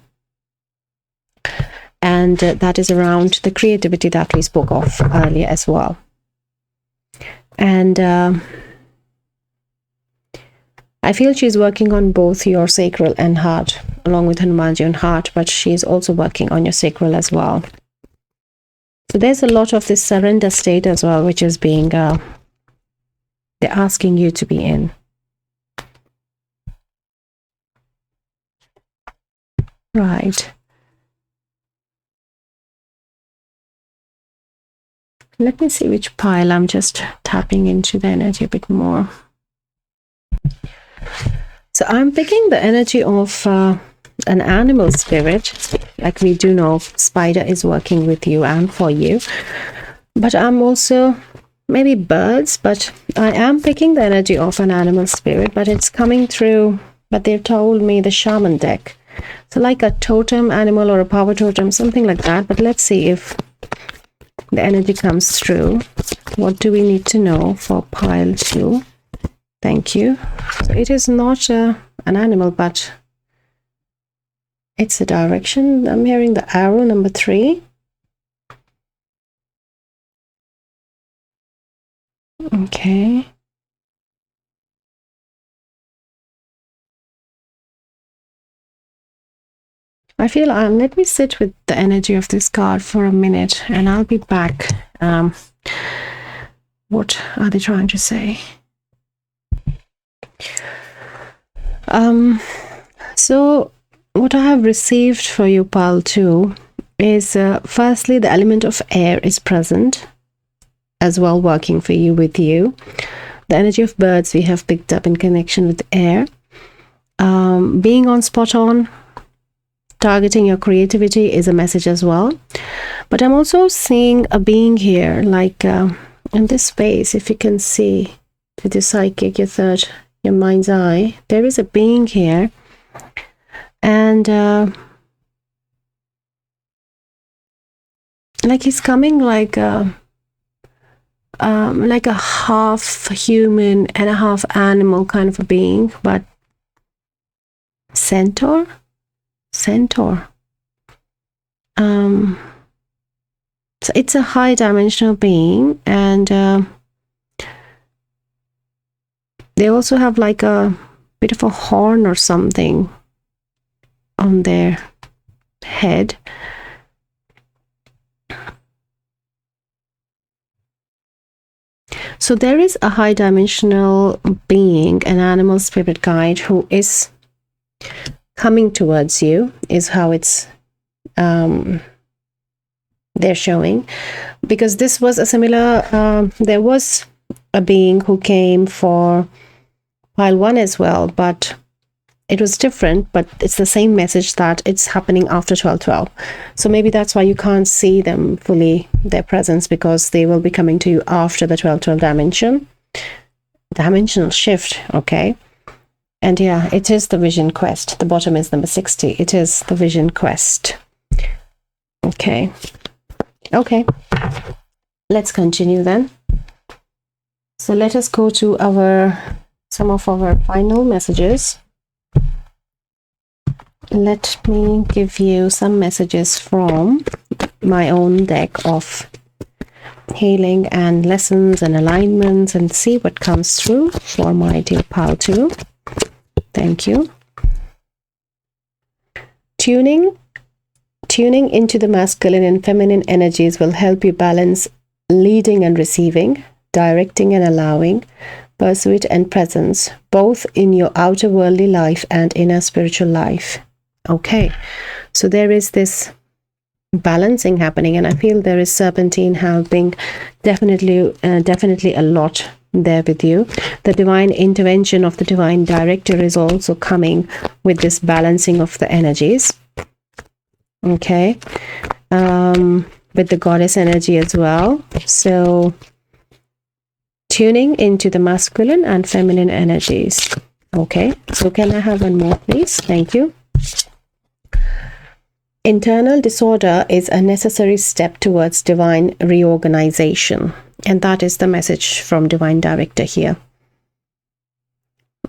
And that is around the creativity that we spoke of earlier as well. And I feel she's working on both your sacral and heart, along with Hanumanji on heart, but she's also working on your sacral as well. So there's a lot of this surrender state as well, which is being, they're asking you to be in. Right. Let me see which pile. I'm just tapping into the energy a bit more. So I'm picking the energy of an animal spirit. Like we do know, Spider is working with you and for you. But I'm also, maybe birds, but I am picking the energy of an animal spirit, but it's coming through, but they've told me the shaman deck. So like a totem animal or a power totem, something like that. But let's see if the energy comes through. What do we need to know for pile 2? Thank you. So it is not an animal, but it's a direction. I'm hearing the arrow, number 3. Okay. I feel, let me sit with the energy of this card for a minute and I'll be back. What are they trying to say? So what I have received for you, pile 2, is firstly the element of air is present as well, working for you with you. The energy of birds we have picked up in connection with air. Being on spot on, targeting your creativity is a message as well. But I'm also seeing a being here, like in this space, if you can see with your psychic, your third, your mind's eye, there is a being here. And like he's coming like a half human and a half animal kind of a being, but centaur. So it's a high dimensional being, and they also have like a bit of a horn or something on their head. So there is a high dimensional being, an animal spirit guide, who is coming towards you, is how it's they're showing, because this was a similar there was a being who came for pile 1 as well, but it was different, but it's the same message that it's happening after 12:12. So maybe that's why you can't see them fully, their presence, because they will be coming to you after the 12:12 dimensional shift. Okay. And yeah, it is the vision quest. The bottom is number 60. It is the vision quest. Okay. Let's continue then. So let us go to some of our final messages. Let me give you some messages from my own deck of healing and lessons and alignments, and see what comes through for my dear pal too. Thank you. Tuning into the masculine and feminine energies will help you balance leading and receiving, directing and allowing, pursuit and presence, both in your outer worldly life and inner spiritual life. Okay, so there is this balancing happening, and I feel there is serpentine helping definitely a lot there with you. The divine intervention of the divine director is also coming with this balancing of the energies. Okay, with the goddess energy as well. So tuning into the masculine and feminine energies. Okay, so can I have one more, please? Thank you. Internal disorder is a necessary step towards divine reorganization. And that is the message from Divine Director here.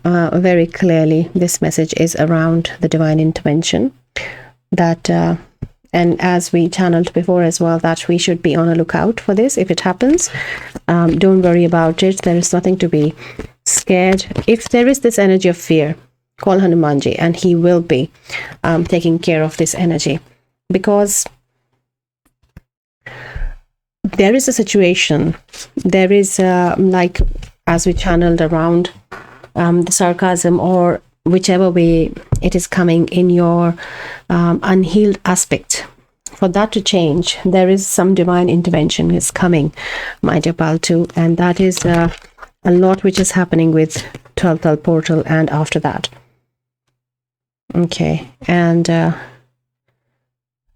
Very clearly, this message is around the divine intervention. That, and as we channeled before as well, that we should be on a lookout for this if it happens. Don't worry about it. There is nothing to be scared. If there is this energy of fear, call Hanumanji, and he will be taking care of this energy, because there is a situation, there is like, as we channeled around the sarcasm, or whichever way it is coming in your unhealed aspect, for that to change, there is some divine intervention is coming, my dear Paltu, and that is a lot which is happening with 12th portal and after that. Okay, and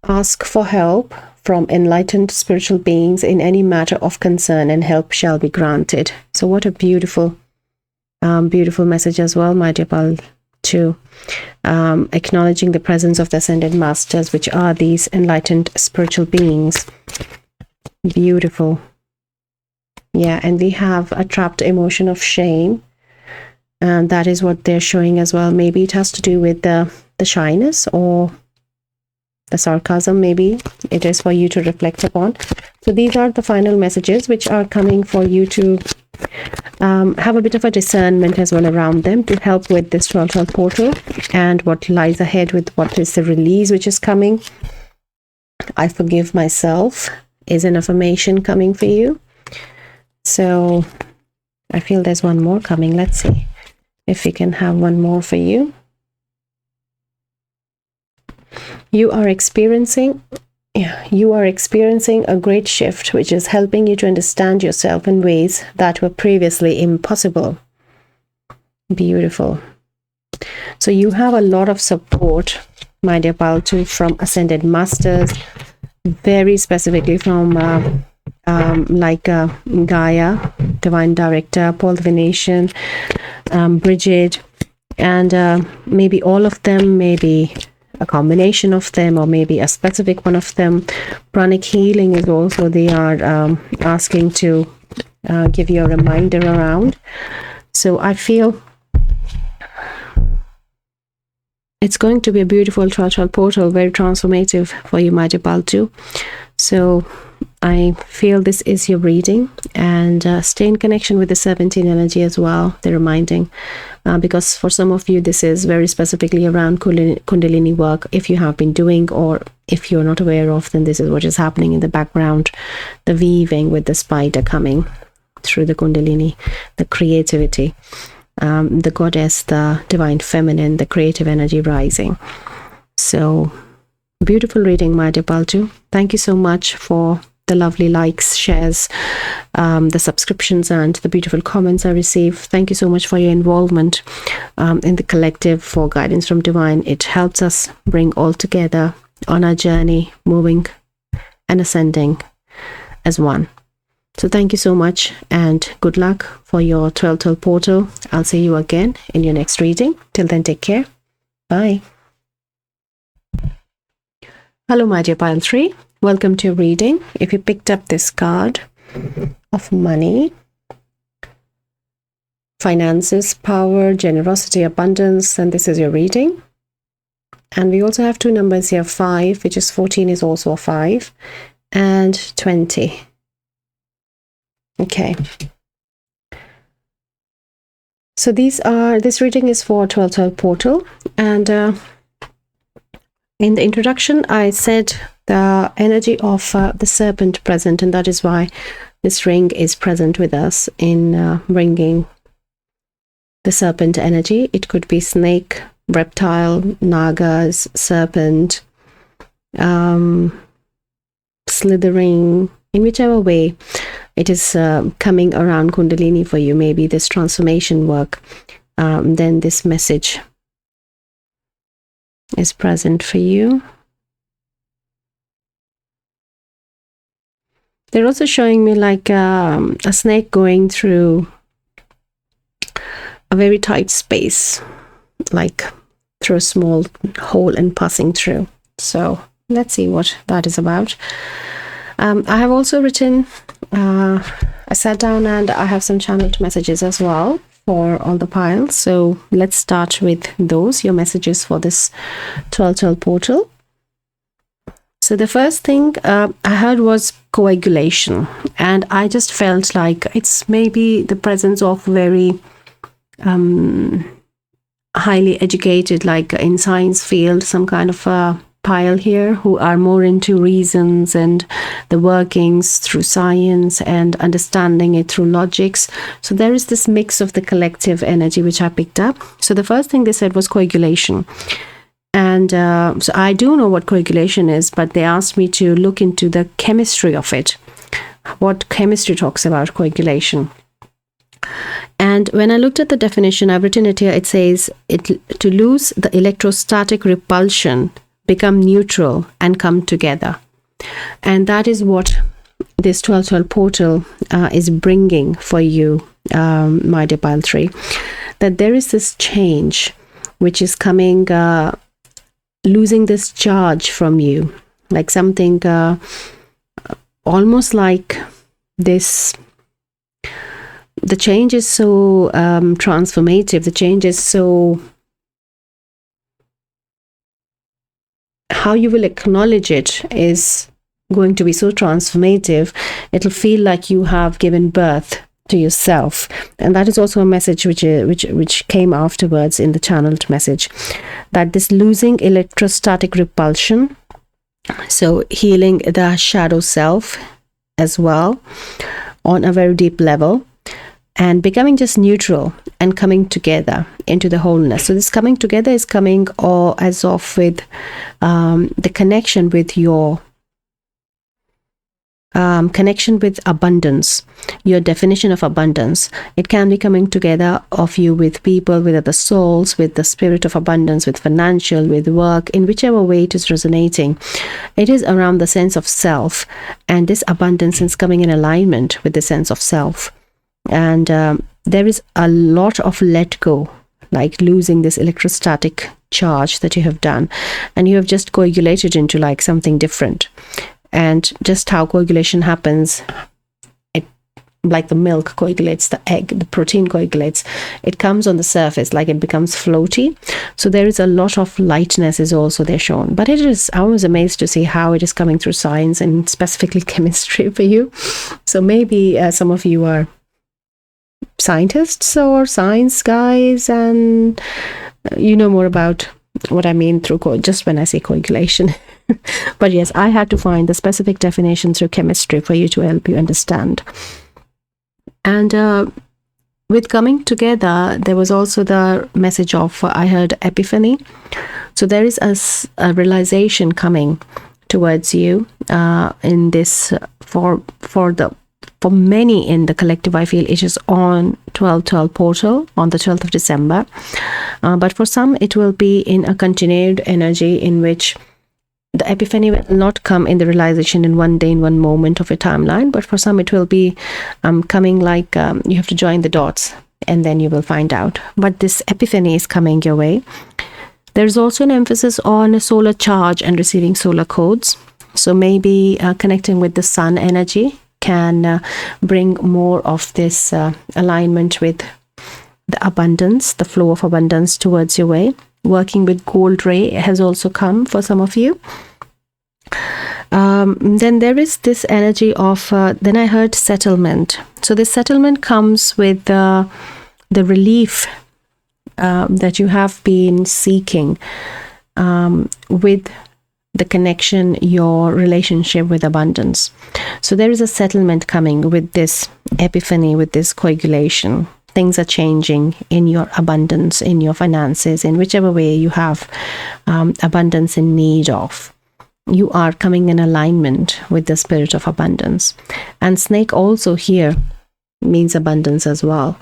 ask for help from enlightened spiritual beings in any matter of concern, and help shall be granted. So what a beautiful message as well, my dear Pal, to acknowledging the presence of the ascended masters, which are these enlightened spiritual beings. Beautiful. Yeah, and we have a trapped emotion of shame, and that is what they're showing as well. Maybe it has to do with the shyness or the sarcasm. Maybe it is for you to reflect upon. So these are the final messages which are coming for you to have a bit of a discernment as well around them, to help with this 12th portal and what lies ahead, with what is the release which is coming. I forgive myself is an affirmation coming for you. So I feel there's one more coming. Let's see if we can have one more for you. You are experiencing a great shift, which is helping you to understand yourself in ways that were previously impossible. Beautiful. So you have a lot of support my dear Paltu, from Ascended Masters, very specifically from Gaia, Divine Director, Paul the Venetian, Bridget, and maybe all of them, maybe a combination of them, or maybe a specific one of them. Pranic healing is also, they are asking to give you a reminder around. So I feel it's going to be a beautiful 12-12 portal, very transformative for you, my dear Paltu. So I feel this is your reading, and stay in connection with the serpentine energy as well, the reminding, because for some of you this is very specifically around Kundalini work. If you have been doing, or if you're not aware of, then this is what is happening in the background, the weaving with the spider coming through the Kundalini, the creativity, the goddess, the divine feminine, the creative energy rising. So beautiful reading, my dear Paltu. Thank you so much for the lovely likes, shares, the subscriptions, and the beautiful comments I receive. Thank you so much for your involvement in the collective for Guidance from Divine. It helps us bring all together on our journey, moving and ascending as one. So thank you so much, and good luck for your 12-12 portal. I'll see you again in your next reading. Till then, take care. Bye. Hello, my dear Pile 3. Welcome to your reading. If you picked up this card of money, finances, power, generosity, abundance, then this is your reading. And we also have two numbers here, 5, which is 14 is also a 5, and 20. Okay. So this reading is for 12-12 portal, and in the introduction I said the energy of the serpent present, and that is why this ring is present with us in bringing the serpent energy. It could be snake, reptile, nagas, serpent, slithering, in whichever way it is coming around Kundalini for you, maybe this transformation work, then this message is present for you. They're also showing me like a snake going through a very tight space, like through a small hole and passing through. So let's see what that is about. I have also written, I sat down and I have some channeled messages as well for all the piles. So let's start with those, your messages for this 12-12 portal. So the first thing I heard was coagulation, and I just felt like it's maybe the presence of very highly educated, like in science field, some kind of a pile here, who are more into reasons and the workings through science and understanding it through logics. So there is this mix of the collective energy which I picked up. So the first thing they said was coagulation. And so I do know what coagulation is, but they asked me to look into the chemistry of it, what chemistry talks about coagulation. And when I looked at the definition, I've written it here, it says to lose the electrostatic repulsion, become neutral, and come together. And that is what this 12-12 portal is bringing for you, my dear Pile 3, that there is this change which is coming, losing this charge from you, like something almost like this. The change is so transformative, the change is so, how you will acknowledge it is going to be so transformative. It'll feel like you have given birth to yourself. And that is also a message which came afterwards in the channeled message, that this losing electrostatic repulsion, so healing the shadow self as well on a very deep level, and becoming just neutral and coming together into the wholeness. So this coming together is coming all as of with the connection with your connection with abundance, your definition of abundance. It can be coming together of you with people, with other souls, with the spirit of abundance, with financial, with work, in whichever way it is resonating. It is around the sense of self, and this abundance is coming in alignment with the sense of self. And there is a lot of let go, like losing this electrostatic charge that you have done, and you have just coagulated into like something different. And just how coagulation happens, it, like the milk coagulates, the egg, the protein coagulates, it comes on the surface, like it becomes floaty. So there is a lot of lightness is also there shown. But it is, I was amazed to see how it is coming through science and specifically chemistry for you. So maybe some of you are scientists or science guys, and you know more about what I mean through just when I say coagulation. But yes, I had to find the specific definition through chemistry for you to help you understand. And with coming together, there was also the message of, I heard epiphany. So there is a realization coming towards you in this for many in the collective. I feel it is on 12/12 portal on the 12th of December. But for some, it will be in a continued energy in which the epiphany will not come in the realization in one day, in one moment of a timeline. But for some, it will be coming like you have to join the dots and then you will find out. But this epiphany is coming your way. There's also an emphasis on a solar charge and receiving solar codes. So maybe connecting with the sun energy can bring more of this alignment with the abundance, the flow of abundance towards your way. Working with gold ray has also come for some of you. Then there is this energy of, then I heard settlement. So this settlement comes with the relief that you have been seeking with the connection, your relationship with abundance. So there is a settlement coming with this epiphany, with this coagulation. Things are changing in your abundance, in your finances, in whichever way you have abundance in need of. You are coming in alignment with the spirit of abundance. And snake also here means abundance as well.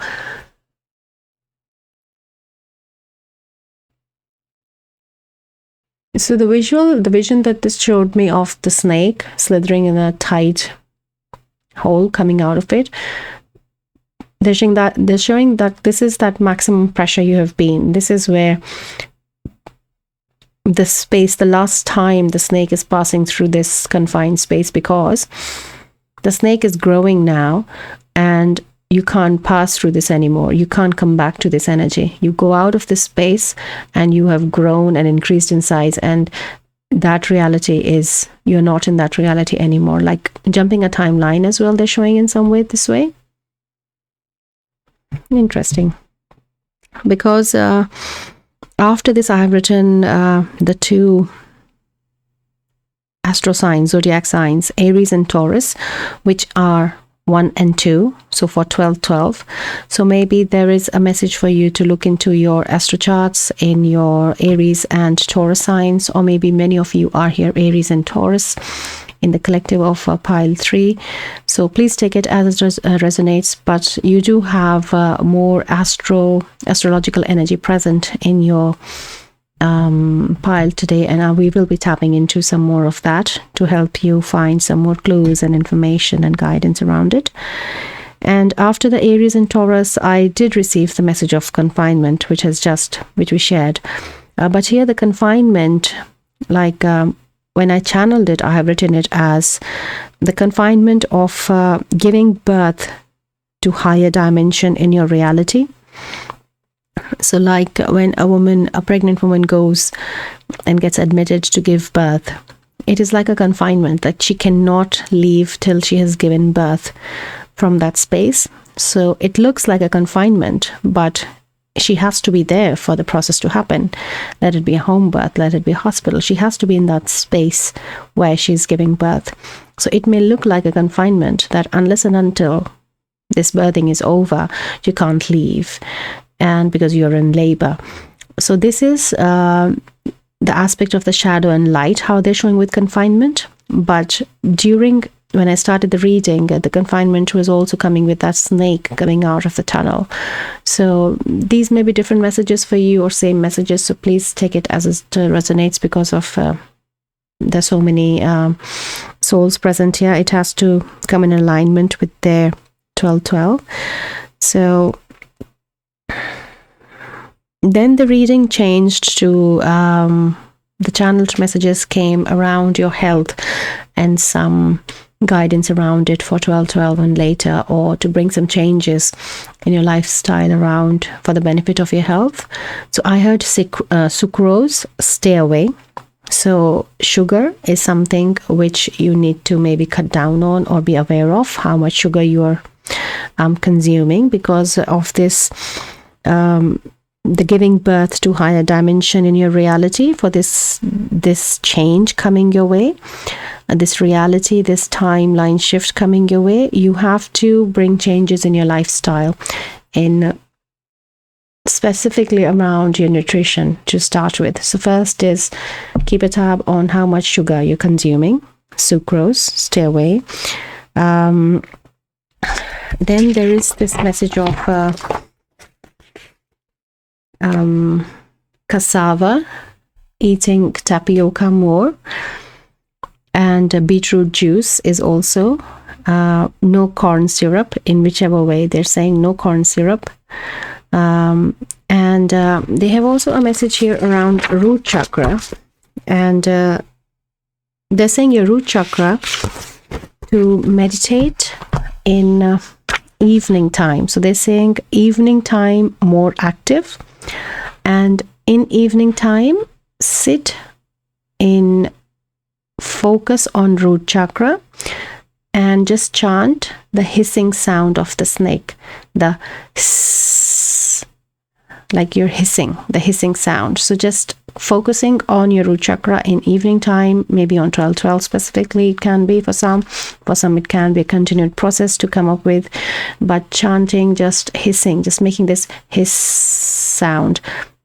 So the vision that this showed me of the snake slithering in a tight hole coming out of it, they're showing that this is that maximum pressure you have been. This is where the space, the last time the snake is passing through this confined space, because the snake is growing now and you can't pass through this anymore. You can't come back to this energy. You go out of this space and you have grown and increased in size, and that reality is, you're not in that reality anymore. Like jumping a timeline as well, they're showing in some way this way. Interesting. Because after this, I have written the two astro signs, zodiac signs, Aries and Taurus, which are 1 and 2, so for 12/12. So maybe there is a message for you to look into your astro charts in your Aries and Taurus signs, or maybe many of you are here Aries and Taurus in the collective of pile 3. So please take it as it resonates, but you do have more astrological energy present in your pile today, and we will be tapping into some more of that to help you find some more clues and information and guidance around it. And after the Aries and Taurus, I did receive the message of confinement, which we shared. But here the confinement, like when I channeled it, I have written it as the confinement of giving birth to higher dimension in your reality. So like when a pregnant woman goes and gets admitted to give birth, it is like a confinement that she cannot leave till she has given birth from that space. So it looks like a confinement, but she has to be there for the process to happen. Let it be a home birth, let it be a hospital. She has to be in that space where she's giving birth. So it may look like a confinement that unless and until this birthing is over, you can't leave, and because you're in labor. So this is the aspect of the shadow and light, how they're showing with confinement. But during when I started the reading, the confinement was also coming with that snake coming out of the tunnel. So these may be different messages for you or same messages. So please take it as it resonates, because of there's so many souls present here. It has to come in alignment with their 1212. So then the reading changed to the channeled messages came around your health and some guidance around it for 1212 and later, or to bring some changes in your lifestyle around for the benefit of your health. So I heard sucrose, stay away. So sugar is something which you need to maybe cut down on or be aware of how much sugar you are consuming, because of this the giving birth to higher dimension in your reality, for this change coming your way, this reality, this timeline shift coming your way. You have to bring changes in your lifestyle, in specifically around your nutrition to start with. So first is keep a tab on how much sugar you're consuming. Sucrose, stay away. Then there is this message of cassava, eating tapioca more, and beetroot juice is also no corn syrup, in whichever way they're saying no corn syrup. And they have also a message here around root chakra, and they're saying your root chakra to meditate in evening time. So they're saying evening time more active, and in evening time sit in focus on root chakra and just chant the hissing sound of the snake, the hiss, like you're hissing, the hissing sound. So just focusing on your root chakra in evening time, maybe on 1212 specifically, it can be for some it can be a continued process to come up with, but chanting, just hissing, just making this hiss sound.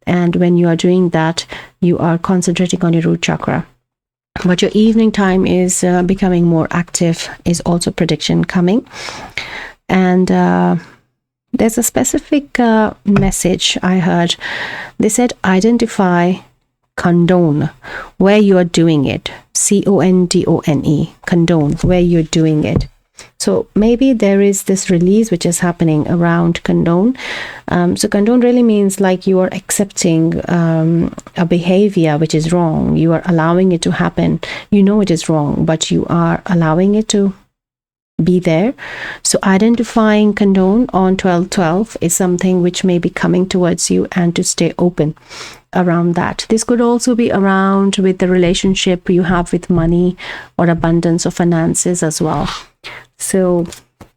And when you are doing that, you are concentrating on your root chakra. But your evening time is becoming more active, is also prediction coming. And there's a specific message I heard. They said identify, condone where you are doing it. CONDONE, condone where you're doing it. So maybe there is this release which is happening around condone. So condone really means like you are accepting a behavior which is wrong. You are allowing it to happen. You know it is wrong, but you are allowing it to be there. So identifying condone on 1212 is something which may be coming towards you, and to stay open around that. This could also be around with the relationship you have with money or abundance of finances as well. So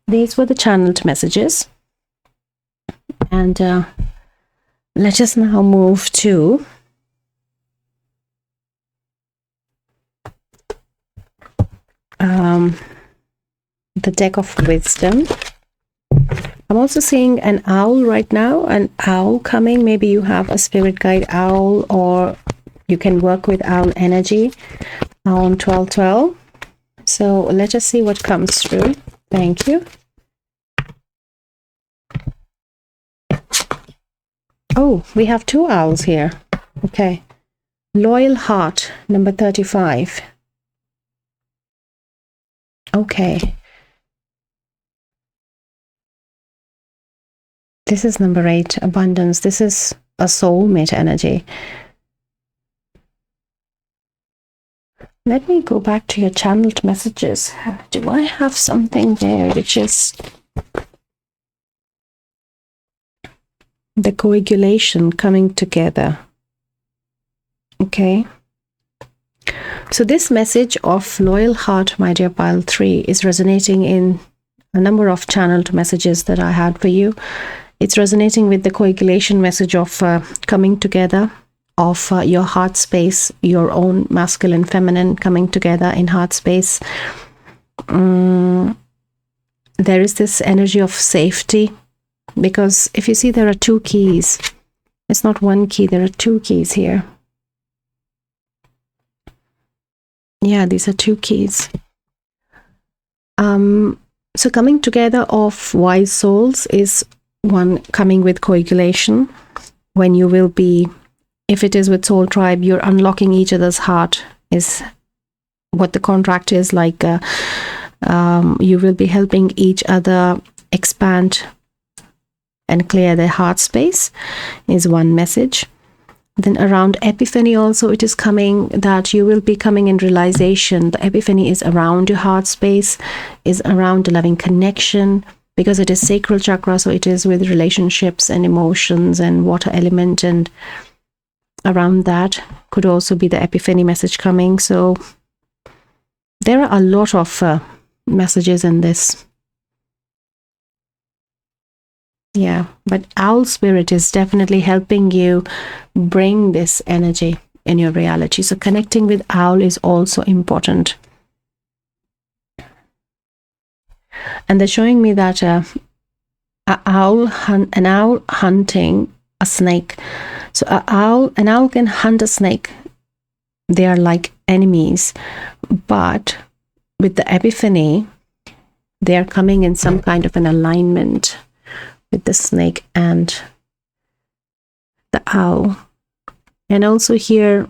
these were the channeled messages, and let us now move to the deck of wisdom. I'm also seeing an owl right now, an owl coming. Maybe you have a spirit guide owl, or you can work with owl energy on 1212. So let us see what comes through. Thank you. Oh, we have two owls here. Okay. Loyal Heart, number 35. Okay. This is number 8, abundance. This is a soulmate energy. Let me go back to your channeled messages. Do I have something there which is the coagulation coming together? Okay. So this message of Loyal Heart, my dear pile 3, is resonating in a number of channeled messages that I had for you. It's resonating with the coagulation message of coming together of your heart space, your own masculine, feminine coming together in heart space. There is this energy of safety, because if you see, there are 2 keys. It's not 1 key, there are 2 keys here. Yeah, these are 2 keys. So coming together of wise souls is one coming with coagulation, when you will be, if it is with soul tribe, you're unlocking each other's heart, is what the contract is like. You will be helping each other expand and clear their heart space, is one message. Then around epiphany also, it is coming that you will be coming in realization. The epiphany is around your heart space, is around the loving connection, because it is sacral chakra, so it is with relationships and emotions and water element, and around that could also be the epiphany message coming. So there are a lot of messages in this. Yeah, but owl spirit is definitely helping you bring this energy in your reality. So connecting with owl is also important. And they're showing me that an owl hunting a snake. So an owl can hunt a snake. They are like enemies, but with the epiphany, they are coming in some kind of an alignment with the snake and the owl. And also here,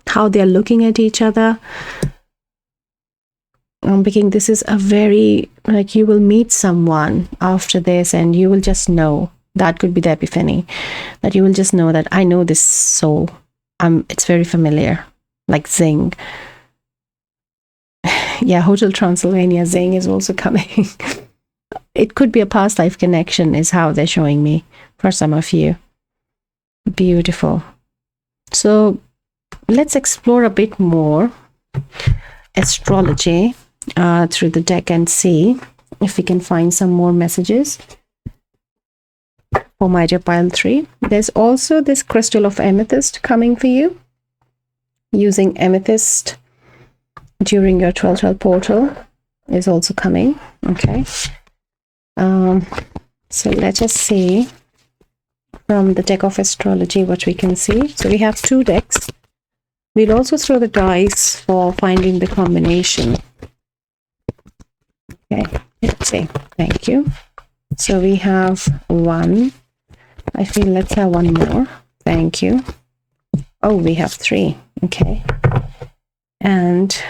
how they are looking at each other. I'm thinking this is a very, like, you will meet someone after this and you will just know. That could be the epiphany, that you will just know that I know this soul. It's very familiar, like Zing. Yeah, Hotel Transylvania, Zing is also coming. It could be a past life connection, is how they're showing me for some of you. Beautiful. So let's explore a bit more astrology through the deck and see if we can find some more messages for my dear pile 3. There's also this crystal of amethyst coming for you. Using amethyst during your 12-12 portal is also coming. Okay. So let us see from the deck of astrology what we can see. So we have 2 decks. We'll also throw the dice for finding the combination. Okay, let's see. Thank you. So we have 1. I feel let's have 1 more. Thank you. Oh, we have 3. Okay. And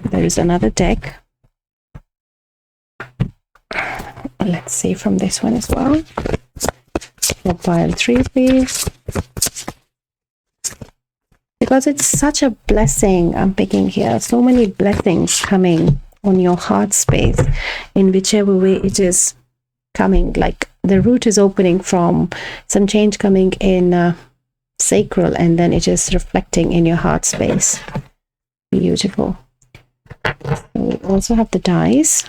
there is another deck. Let's see from this one as well. For pile 3, please. Because it's such a blessing I'm picking here. So many blessings coming on your heart space in whichever way it is coming. Like the root is opening from some change coming in sacral, and then it is reflecting in your heart space. Beautiful. So we also have the dice.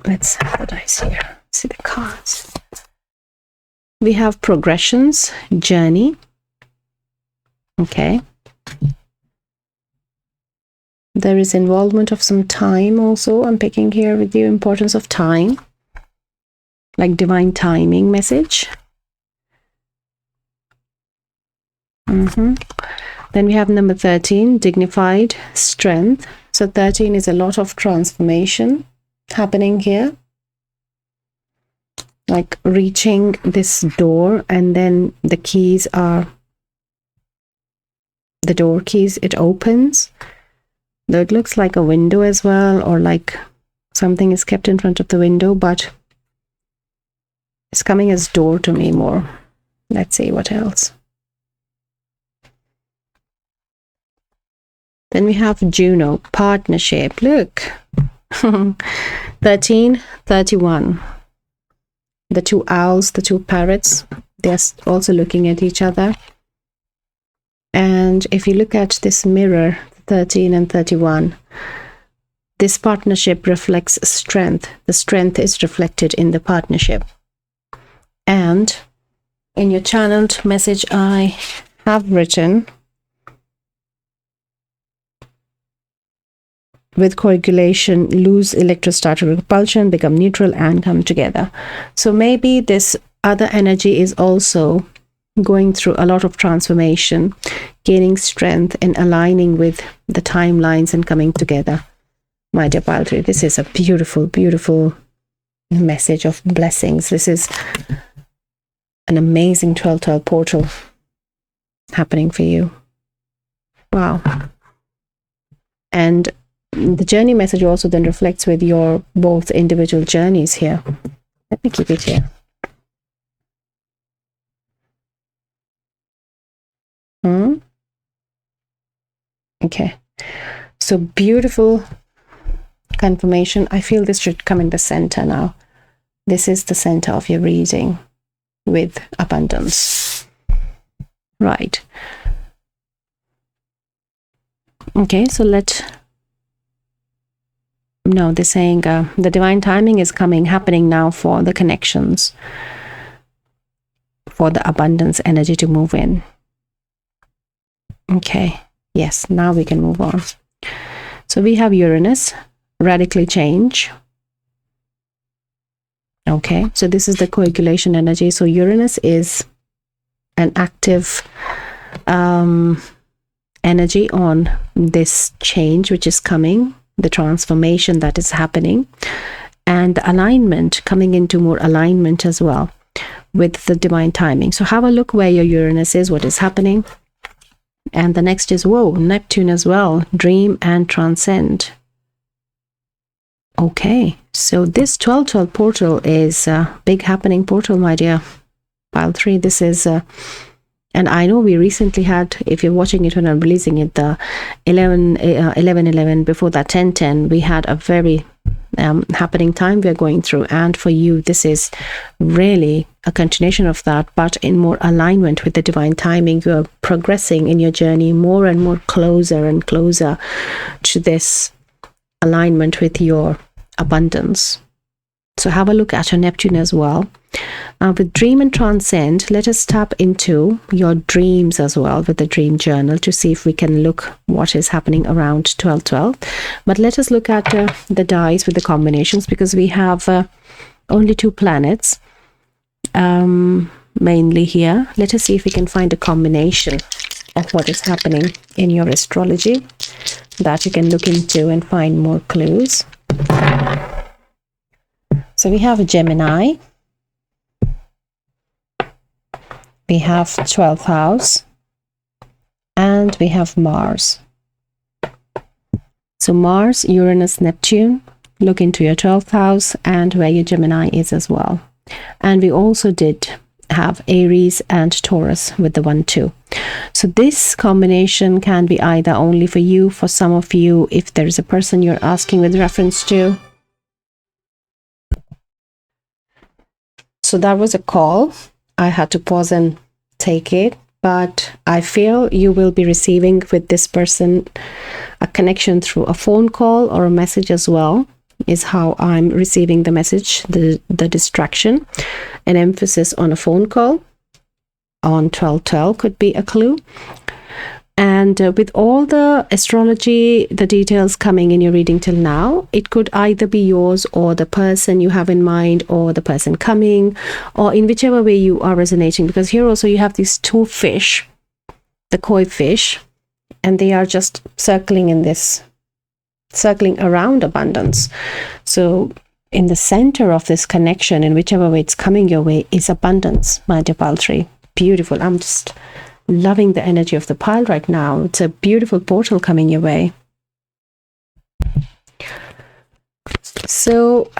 Let's have the dice here. See the cards. We have progressions, journey. Okay. There is involvement of some time also. I'm picking here with you importance of time. Like divine timing message. Then we have number 13, dignified strength. So 13 is a lot of transformation happening here. Like reaching this door, and then the keys are the door keys. It opens. Though it looks like a window as well, or like something is kept in front of the window, but it's coming as door to me more. Let's see what else. Then we have Juno, partnership. Look. 13, 31. The 2 owls, the 2 parrots, they're also looking at each other. And if you look at this mirror, 13 and 31, this partnership reflects strength. The strength is reflected in the partnership. And in your channeled message, I have written, with coagulation, lose electrostatic repulsion, become neutral, and come together. So maybe this other energy is also going through a lot of transformation, gaining strength and aligning with the timelines and coming together. my dear pile 3. This is a beautiful, beautiful message of blessings. This is an amazing 12-12 portal happening for you. Wow. And the journey message also then reflects with your both individual journeys here. Let me keep it here. Okay. So beautiful confirmation. I feel this should come in the center now. This is the center of your reading with abundance. Right. Okay, so they're saying the divine timing is happening now for the connections, for the abundance energy to move in. Okay, yes, now we can move on. So we have Uranus, radically change. Okay, so this is the coagulation energy. So Uranus is an active energy on this change which is coming, the transformation that is happening, and the alignment, coming into more alignment as well with the divine timing. So have a look where your Uranus is, what is happening. And the next is, whoa, Neptune as well, dream and transcend. Okay, so this 12-12 portal is a big happening portal, my dear pile 3. This is and I know we recently had, if you're watching it when I'm releasing it, the 11-11, before that 10-10, we had a very happening time we're going through. And for you, this is really a continuation of that, but in more alignment with the divine timing. You're progressing in your journey more and more closer and closer to this alignment with your abundance. So have a look at your Neptune as well. With dream and transcend, let us tap into your dreams as well with the dream journal to see if we can look what is happening around 12-12. But let us look at the dice with the combinations, because we have only 2 planets mainly here. Let us see if we can find a combination of what is happening in your astrology that you can look into and find more clues. So we have a Gemini. We have 12th house, and we have Mars. So Mars, Uranus, Neptune, look into your 12th house and where your Gemini is as well. And we also did have Aries and Taurus with the 1-2. So this combination can be either only for you, for some of you, if there is a person you're asking with reference to. So that was a call. I had to pause and take it, but I feel you will be receiving with this person a connection through a phone call or a message as well, is how I'm receiving the message, the distraction. An emphasis on a phone call on 12-12 could be a clue. And with all the astrology, the details coming in your reading till now, it could either be yours or the person you have in mind, or the person coming, or in whichever way you are resonating. Because here also you have these 2 fish, the koi fish, and they are just circling around abundance. So in the center of this connection, in whichever way it's coming your way, is abundance, my dear pile 3. Beautiful. I'm just loving the energy of the pile right now. It's a beautiful portal coming your way. So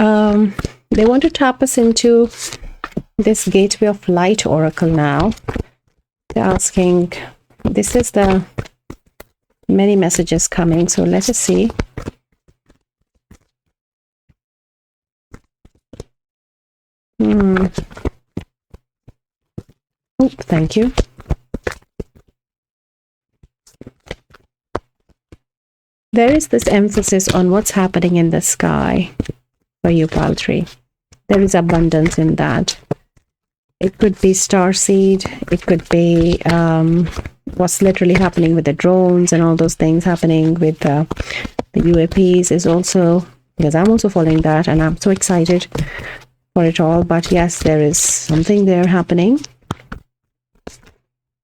they want to tap us into this Gateway of Light Oracle now. They're asking, this is the many messages coming, so let us see. Oh, thank you. There is this emphasis on what's happening in the sky for you, pile 3. There is abundance in that. It could be starseed. It could be what's literally happening with the drones and all those things happening with the UAPs is also, because I'm also following that and I'm so excited for it all. But yes, there is something there happening.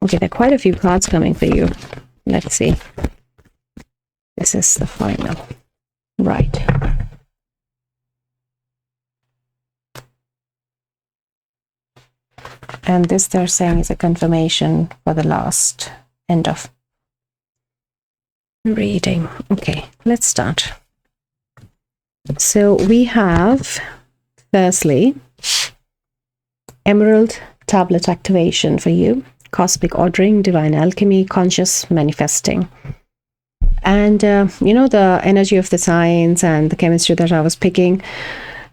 Okay, there are quite a few cards coming for you. Let's see. This is the final. Right. And this they're saying is a confirmation for the last end of reading. Okay, let's start. So we have, firstly, Emerald Tablet activation for you, cosmic ordering, divine alchemy, conscious manifesting. And you know, the energy of the science and the chemistry that I was picking.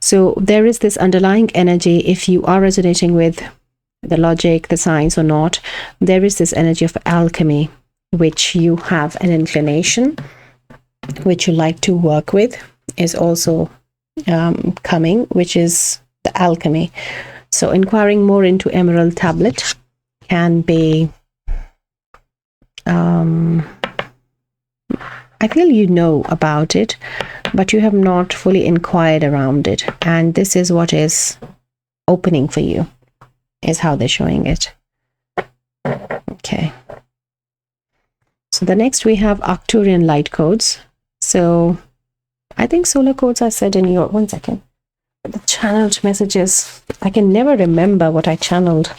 So there is this underlying energy, if you are resonating with the logic, the science or not, there is this energy of alchemy, which you have an inclination, which you like to work with, is also coming, which is the alchemy. So inquiring more into Emerald Tablet can be, I feel you know about it, but you have not fully inquired around it. And this is what is opening for you, is how they're showing it. Okay. So the next we have Arcturian light codes. So I think solar codes I said in your, one second. The channeled messages, I can never remember what I channeled.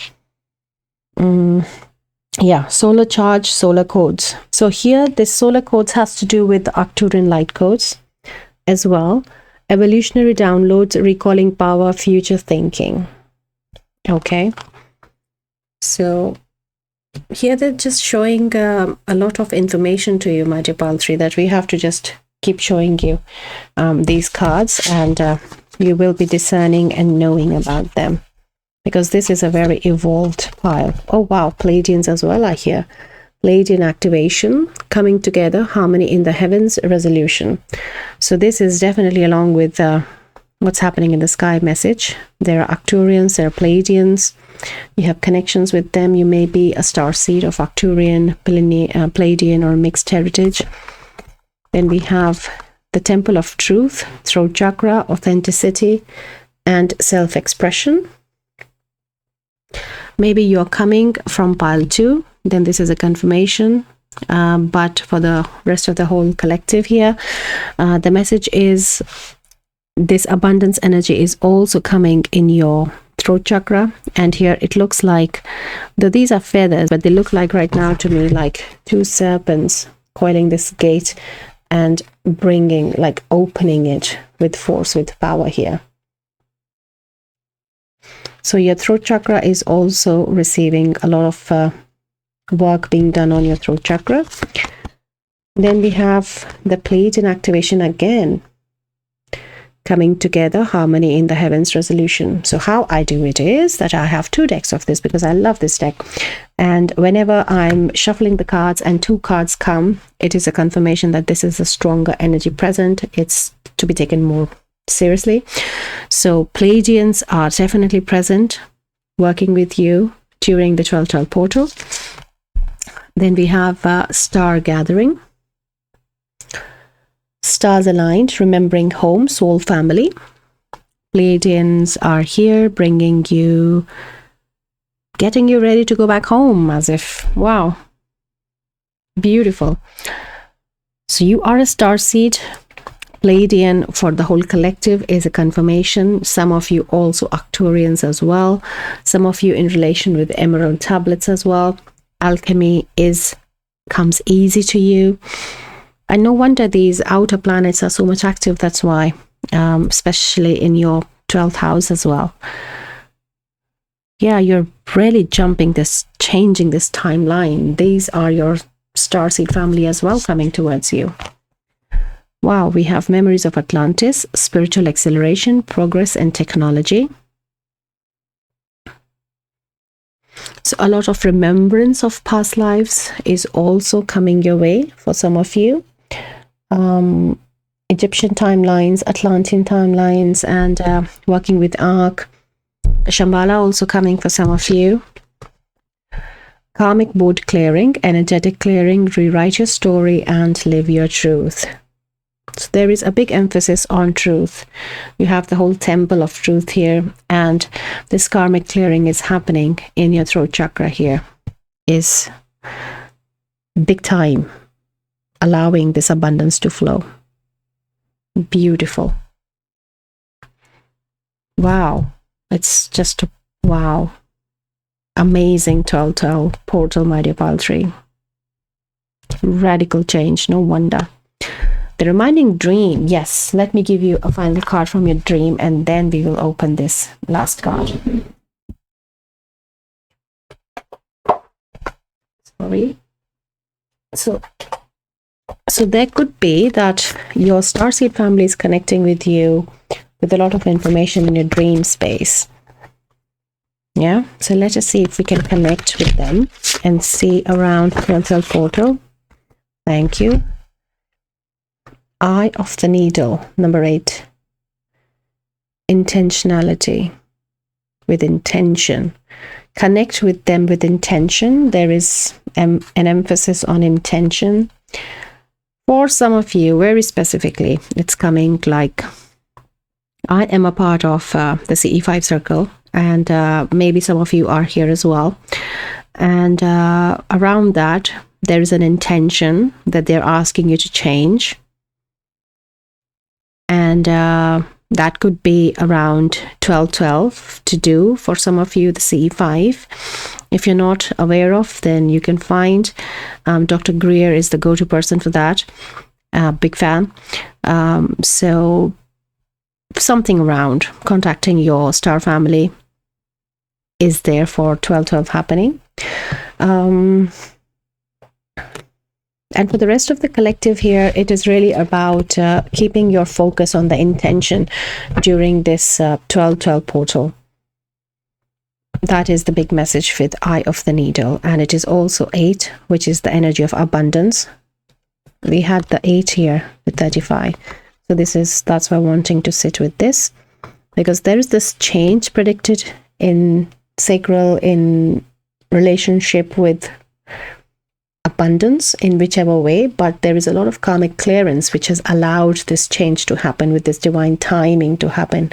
Yeah, solar charge, solar codes. So here, this solar codes has to do with the Arcturian light codes as well. Evolutionary downloads, recalling power, future thinking. Okay. So here they're just showing a lot of information to you, my dear Pal 3, that we have to just keep showing you these cards, and you will be discerning and knowing about them, because this is a very evolved pile. Oh wow, Pleiadians as well are here. Pleiadian activation, coming together, harmony in the heavens, resolution. So this is definitely along with what's happening in the sky message. There are Arcturians, there are Pleiadians. You have connections with them. You may be a star seed of Arcturian, Pleiadian, or mixed heritage. Then we have the Temple of Truth, throat chakra, authenticity, and self-expression. Maybe you're coming from pile 2, then this is a confirmation. But for the rest of the whole collective here, the message is this abundance energy is also coming in your throat chakra. And here it looks like, though these are feathers, but they look like right now to me like 2 serpents coiling this gate and bringing, like opening it with force, with power here. So your throat chakra is also receiving a lot of work being done on your throat chakra. Then we have the Pleiadian activation again, coming together, harmony in the heavens, resolution. So how I do it is that I have 2 decks of this because I love this deck. And whenever I'm shuffling the cards and 2 cards come, it is a confirmation that this is a stronger energy present. It's to be taken more seriously. So Pleiadians are definitely present, working with you during the 12-12 portal. Then we have star gathering, stars aligned, remembering home, soul family. Pleiadians are here, bringing you, getting you ready to go back home, as if, wow, beautiful. So you are a star seed. Pleiadian for the whole collective is a confirmation. Some of you also Arcturians as well. Some of you in relation with Emerald Tablets as well. Alchemy comes easy to you. And no wonder these outer planets are so much active. That's why, especially in your 12th house as well. Yeah, you're really changing this timeline. These are your starseed family as well coming towards you. Wow, we have memories of Atlantis, spiritual acceleration, progress and technology. So a lot of remembrance of past lives is also coming your way for some of you. Egyptian timelines, Atlantean timelines, and working with Ark. Shambhala also coming for some of you. Karmic board clearing, energetic clearing, rewrite your story and live your truth. So there is a big emphasis on truth. You have the whole temple of truth here, and this karmic clearing is happening in your throat chakra here. Is big time, allowing this abundance to flow. Beautiful. Wow. It's just wow. Amazing 12-12 portal, my dear pile 3. Radical change, no wonder. The reminding dream. Yes, let me give you a final card from your dream, and then we will open this last card. Sorry. So there could be that your starseed family is connecting with you with a lot of information in your dream space. Yeah, so let us see if we can connect with them and see around 12-12 portal. Thank you. Eye of the Needle, number 8. Intentionality. With intention. Connect with them with intention. There is an emphasis on intention. For some of you, very specifically, it's coming like, I am a part of the CE5 circle, and maybe some of you are here as well. And around that, there is an intention that they're asking you to change. And that could be around 12-12 to do for some of you, the CE5. If you're not aware of, then you can find Dr. Greer is the go-to person for that. Big fan. So something around contacting your star family is there for 12-12 happening. And for the rest of the collective here, it is really about keeping your focus on the intention during this 12-12 portal. That is the big message with Eye of the Needle. And it is also 8, which is the energy of abundance. We had the 8 here with 35. So that's why I'm wanting to sit with this, because there is this change predicted in sacral, in relationship with abundance in whichever way, but there is a lot of karmic clearance which has allowed this change to happen, with this divine timing to happen.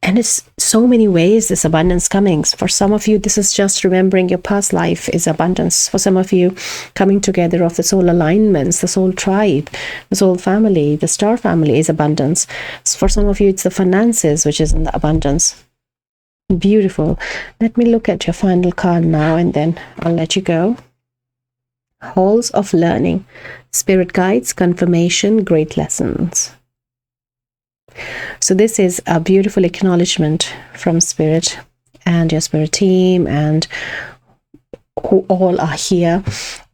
And it's so many ways this abundance coming. For some of you, this is just remembering your past life is abundance. For some of you, coming together of the soul alignments, the soul tribe, the soul family, the star family is abundance. For some of you, it's the finances which is in the abundance. Beautiful. Let me look at your final card now, and then I'll let you go. Halls of learning, spirit guides, confirmation, great lessons. So this is a beautiful acknowledgement from Spirit and your Spirit team and who all are here,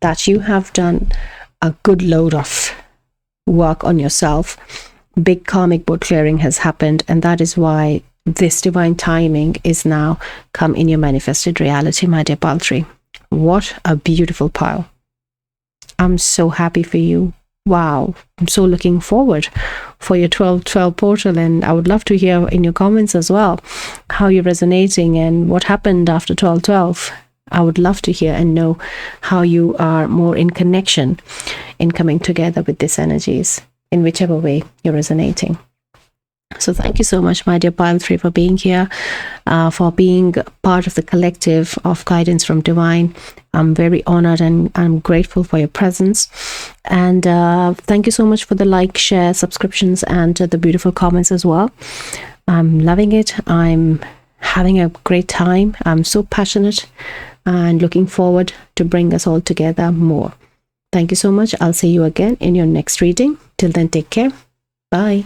that you have done a good load of work on yourself. Big karmic board clearing has happened, and that is why this divine timing is now come in your manifested reality, my dear pile 3. What a beautiful pile. I'm so happy for you. Wow, I'm so looking forward for your 12-12 portal, and I would love to hear in your comments as well how you're resonating and what happened after 12-12. I would love to hear and know how you are more in connection in coming together with these energies in whichever way you're resonating. So thank you so much, my dear pile 3, for being here, for being part of the collective of Guidance from Divine. I'm very honored and I'm grateful for your presence. And thank you so much for the like, share, subscriptions, and the beautiful comments as well. I'm loving it. I'm having a great time. I'm so passionate and looking forward to bring us all together more. Thank you so much. I'll see you again in your next reading. Till then, take care. Bye.